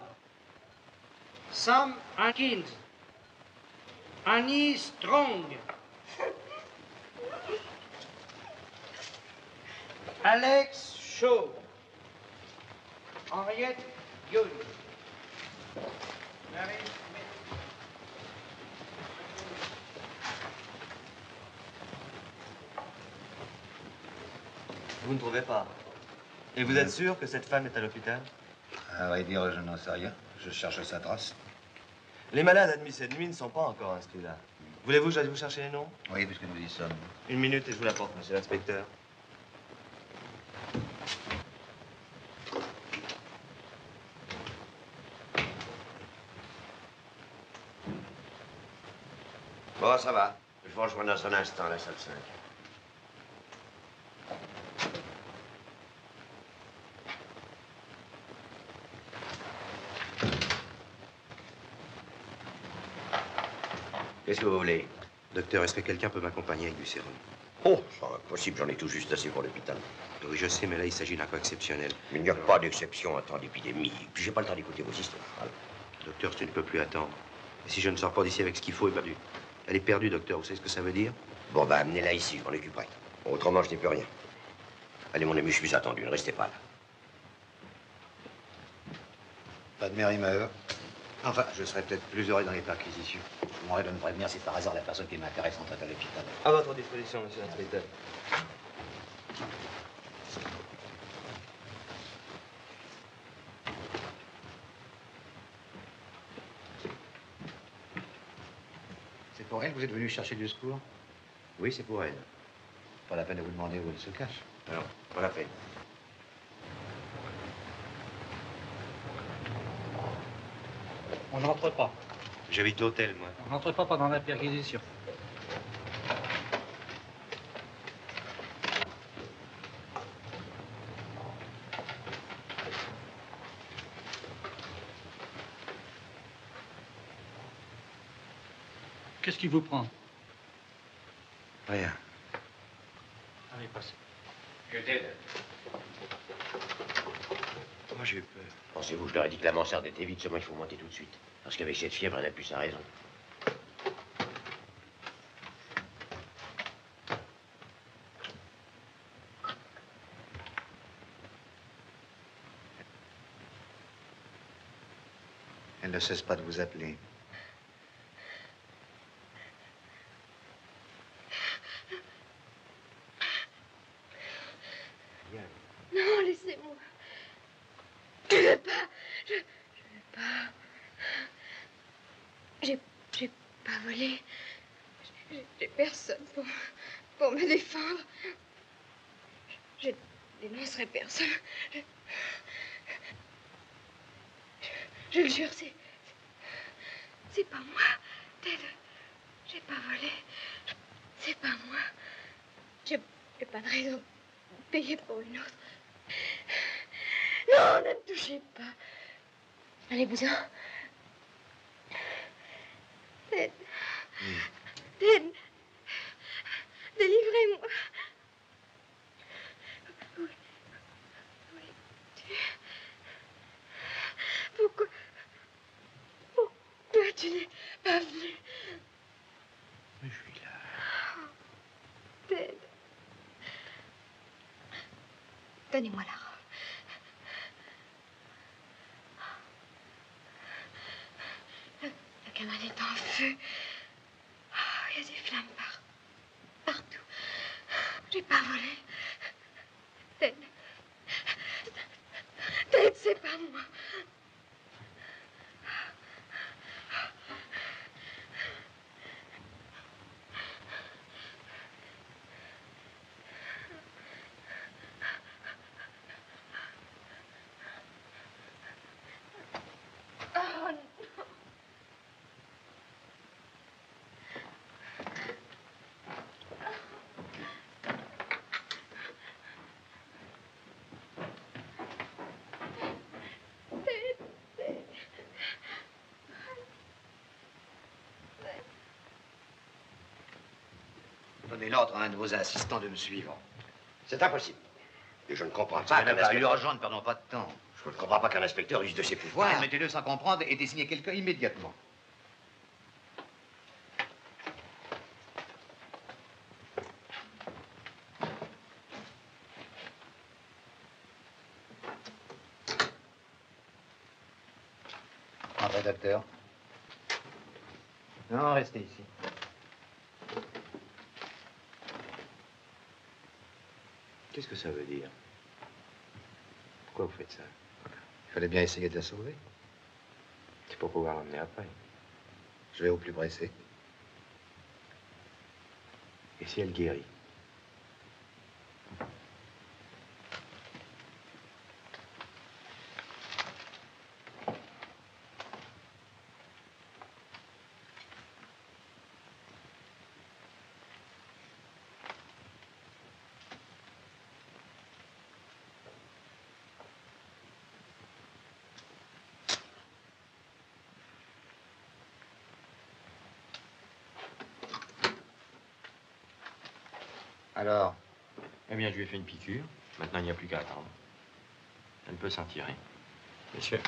Sam Atkins, Annie Strong, Alex Shaw, Henriette Young, Mary Smith. Vous ne trouvez pas? Et vous êtes sûr que cette femme est à l'hôpital? À vrai dire, je n'en sais rien. Je cherche sa trace. Les malades admis cette nuit ne sont pas encore inscrits là. Voulez-vous que j'aille vous chercher les noms? Oui, puisque nous y sommes. Une minute et je vous l'apporte, monsieur l'inspecteur. Bon, ça va. Je vais rejoindre dans un instant la salle 5. Qu'est-ce que vous voulez? Docteur, est-ce que quelqu'un peut m'accompagner avec du sérum? Oh, ça va, possible, j'en ai tout juste assez pour l'hôpital. Oui, je sais, mais là, il s'agit d'un cas exceptionnel. Mais il n'y a pas d'exception en temps d'épidémie. Puis j'ai pas le temps d'écouter vos histoires. Alors. Docteur, tu ne peux plus attendre. Et si je ne sors pas d'ici avec ce qu'il faut, elle est perdue, docteur. Vous savez ce que ça veut dire? Bon, ben, amenez-la ici, je m'en occuperai. Autrement, je n'ai plus rien. Allez, mon ami, je suis attendu, ne restez pas là. Pas de mérimeur. Enfin, je serais peut-être plus heureux dans les perquisitions. Je vous demanderai de me prévenir si par hasard la personne qui m'intéresse entre à l'hôpital. À votre disposition, monsieur l'inspecteur. C'est pour elle que vous êtes venu chercher du secours? Oui, c'est pour elle. Pas la peine de vous demander où elle se cache. Non, pas la peine. On n'entre pas. J'habite l'hôtel, moi. On n'entre pas pendant la perquisition. Qu'est-ce qui vous prend? Rien. Allez, passez. Je t'aide. Moi, j'ai eu peur. Pensez-vous, je leur ai dit que la mansarde était vide, seulement il faut monter tout de suite. Parce qu'avec cette fièvre, elle n'a plus sa raison. Elle ne cesse pas de vous appeler. Non, laissez-moi. Je ne veux pas. Je veux pas. J'ai pas volé. J'ai personne pour me défendre. Je dénoncerai personne. Je le jure, c'est pas moi, Ted. J'ai pas volé. C'est pas moi. J'ai pas de raison de payer pour une autre. Non, ne me touchez pas. Allez-vous-en. Ted. Ted. Délivrez-moi. Pourquoi tu n'es pas venu? Je suis là. Ted. Donnez-moi la robe. La cabane est en feu. Il y a des flammes partout. J'ai pas volé. Ted. Ted, c'est pas moi. Oh non. Donnez l'ordre à un de vos assistants de me suivre. C'est impossible. Et je ne comprends pas Ça qu'un n'est pas inspecteur... urgent, ne perdons pas de temps. Je ne comprends pas qu'un inspecteur use de ses pouvoirs. Mettez-le sans comprendre et désignez quelqu'un immédiatement. Entrez, docteur. Non, restez ici. Qu'est-ce que ça veut dire? Pourquoi vous faites ça? Il fallait bien essayer de la sauver. C'est pour pouvoir l'emmener après. Je vais au plus pressé. Et si elle guérit? Alors? Eh bien, je lui ai fait une piqûre. Maintenant, il n'y a plus qu'à attendre. Elle peut s'en tirer. Monsieur.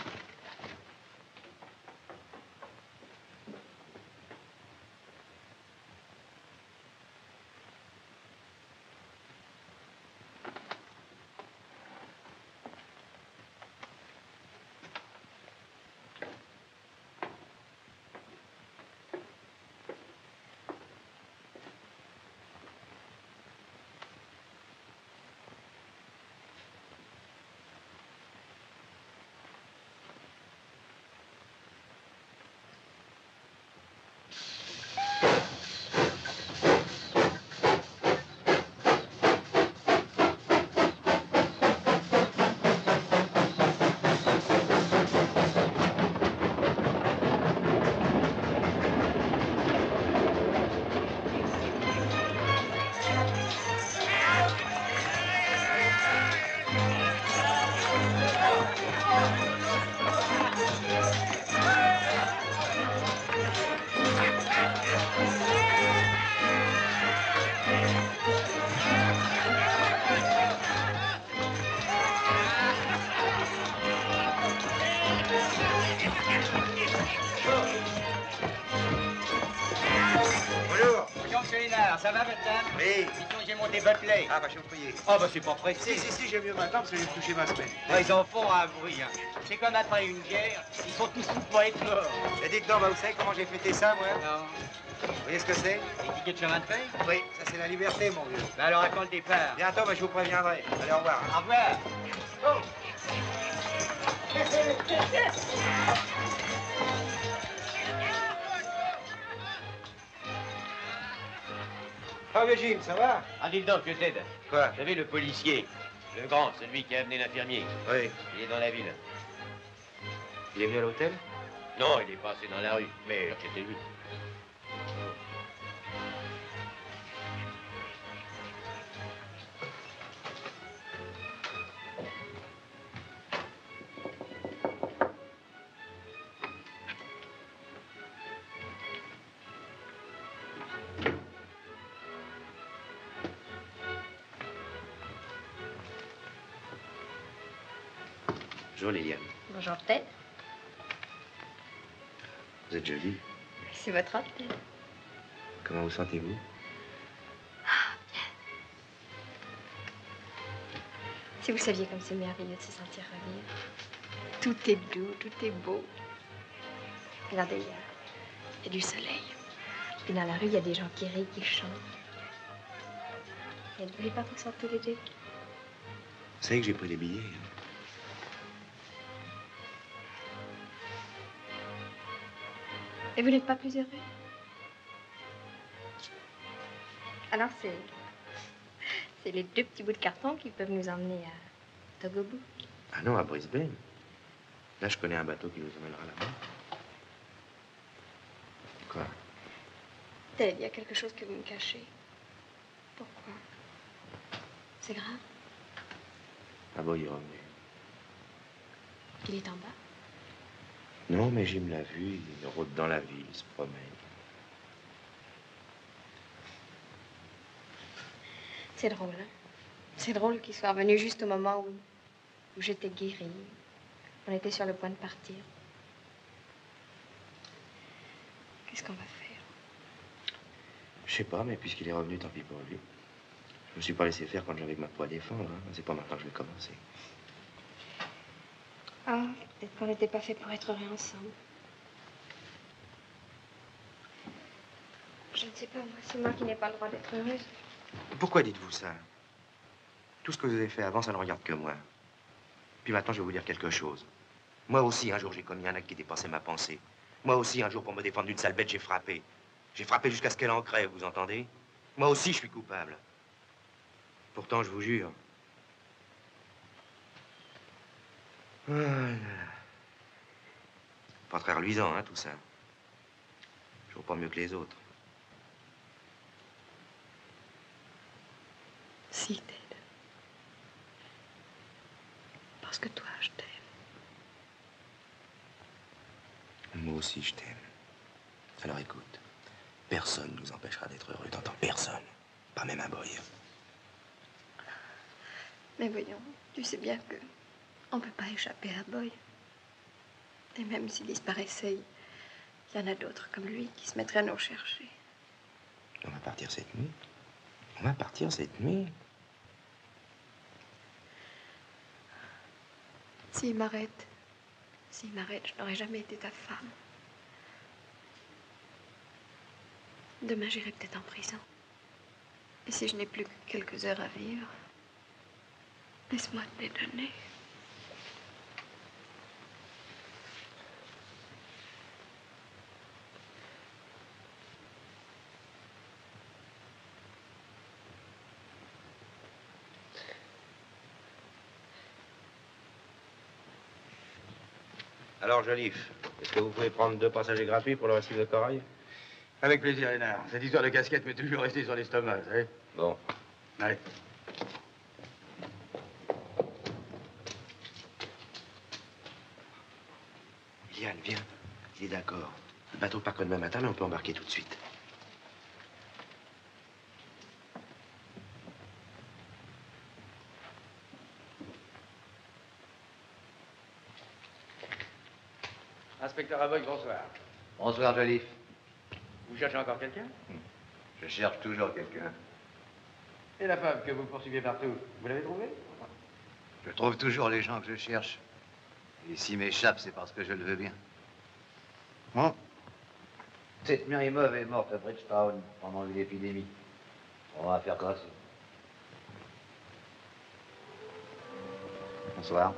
Ça va, madame? Oui. Dites-donc, j'ai monté votre lait. Ah, bah, je vais vous prier. Oh, bah, c'est pas pressé. Si, j'ai mieux maintenant parce que j'ai touché ma semaine. Ils en font un bruit, hein. C'est comme après une guerre, ils sont tous fous pour être morts. Et dites donc, bah, vous savez comment j'ai fêté ça, moi? Non. Vous voyez ce que c'est? Les tickets de chemin de fer? Oui, ça c'est la liberté, mon vieux. Bah alors, à quand le départ? Bientôt, bah, je vous préviendrai. Allez, au revoir. Au revoir. Oh. Ah, mais Jim, ça va? Ah, dites donc, que Ted. Quoi? Vous savez, le policier, le grand, celui qui a amené l'infirmier. Oui. Il est dans la ville. Il est venu à l'hôtel? Non, il est passé dans la rue, mais j'étais vu. Bonjour, Liliane. Bonjour, Ted. Vous êtes jolie. C'est votre robe, Ted. Comment vous sentez-vous? Si vous saviez comme c'est merveilleux de se sentir revivre. Tout est doux, tout est beau. Regardez, il y a du soleil. Puis dans la rue, il y a des gens qui rient, qui chantent. Et ne voulez pas qu'on sorte tous les deux? Vous savez que j'ai pris les billets. Et vous n'êtes pas plus heureux? Alors c'est les deux petits bouts de carton qui peuvent nous emmener à Togobo. Ah non, à Brisbane. Là, je connais un bateau qui vous emmènera là-bas. Quoi? Ted, il y a quelque chose que vous me cachez. Pourquoi? C'est grave? Ah bon, il est revenu. Il est en bas? Non, mais Jim l'a vu, il rôde dans la ville, il se promène. C'est drôle, hein? C'est drôle qu'il soit revenu juste au moment où j'étais guérie. On était sur le point de partir. Qu'est-ce qu'on va faire? Je sais pas, mais puisqu'il est revenu, tant pis pour lui. Je me suis pas laissé faire quand j'avais ma peau à défendre. Hein. C'est pas maintenant que je vais commencer. Ah, peut-être qu'on n'était pas fait pour être heureux ensemble. Je ne sais pas, moi. C'est moi qui n'ai pas le droit d'être heureuse. Pourquoi dites-vous ça? Tout ce que vous avez fait avant, ça ne regarde que moi. Puis maintenant, je vais vous dire quelque chose. Moi aussi, un jour, j'ai commis un acte qui dépassait ma pensée. Moi aussi, un jour, pour me défendre d'une sale bête, j'ai frappé. J'ai frappé jusqu'à ce qu'elle en crève, vous entendez? Moi aussi, je suis coupable. Pourtant, je vous jure. Oh là là. Pas très reluisant, hein, tout ça. Je vaux pas mieux que les autres. Si, Ted. Parce que toi, je t'aime. Moi aussi, je t'aime. Alors écoute, personne ne nous empêchera d'être heureux, t'entends? Personne. Pas même un boy. Mais voyons, tu sais bien que on ne peut pas échapper à Boy. Et même s'il disparaissait, il y en a d'autres comme lui qui se mettraient à nous rechercher. On va partir cette nuit. On va partir cette nuit. S'il m'arrête, je n'aurai jamais été ta femme. Demain, j'irai peut-être en prison. Et si je n'ai plus que quelques heures à vivre, laisse-moi te les donner. Alors, Joliffe, est-ce que vous pouvez prendre 2 passagers gratuits pour le récif de corail? Avec plaisir, Lénard. Cette histoire de casquette m'est toujours restée sur l'estomac, vous savez. Bon. Allez. Liane, viens. Il est d'accord. Le bateau part que demain matin, mais on peut embarquer tout de suite. Inspecteur Aboy, bonsoir. Bonsoir, Joliffe. Vous cherchez encore quelqu'un? Je cherche toujours quelqu'un. Et la femme que vous poursuivez partout, vous l'avez trouvée? Je trouve toujours les gens que je cherche. Et s'ils m'échappent, c'est parce que je le veux bien. Bon. Cette Mirimov est morte à Bridgetown pendant une épidémie. On va faire grâce. Bonsoir.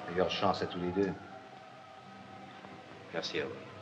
Meilleure chance à tous les deux. Merci à vous.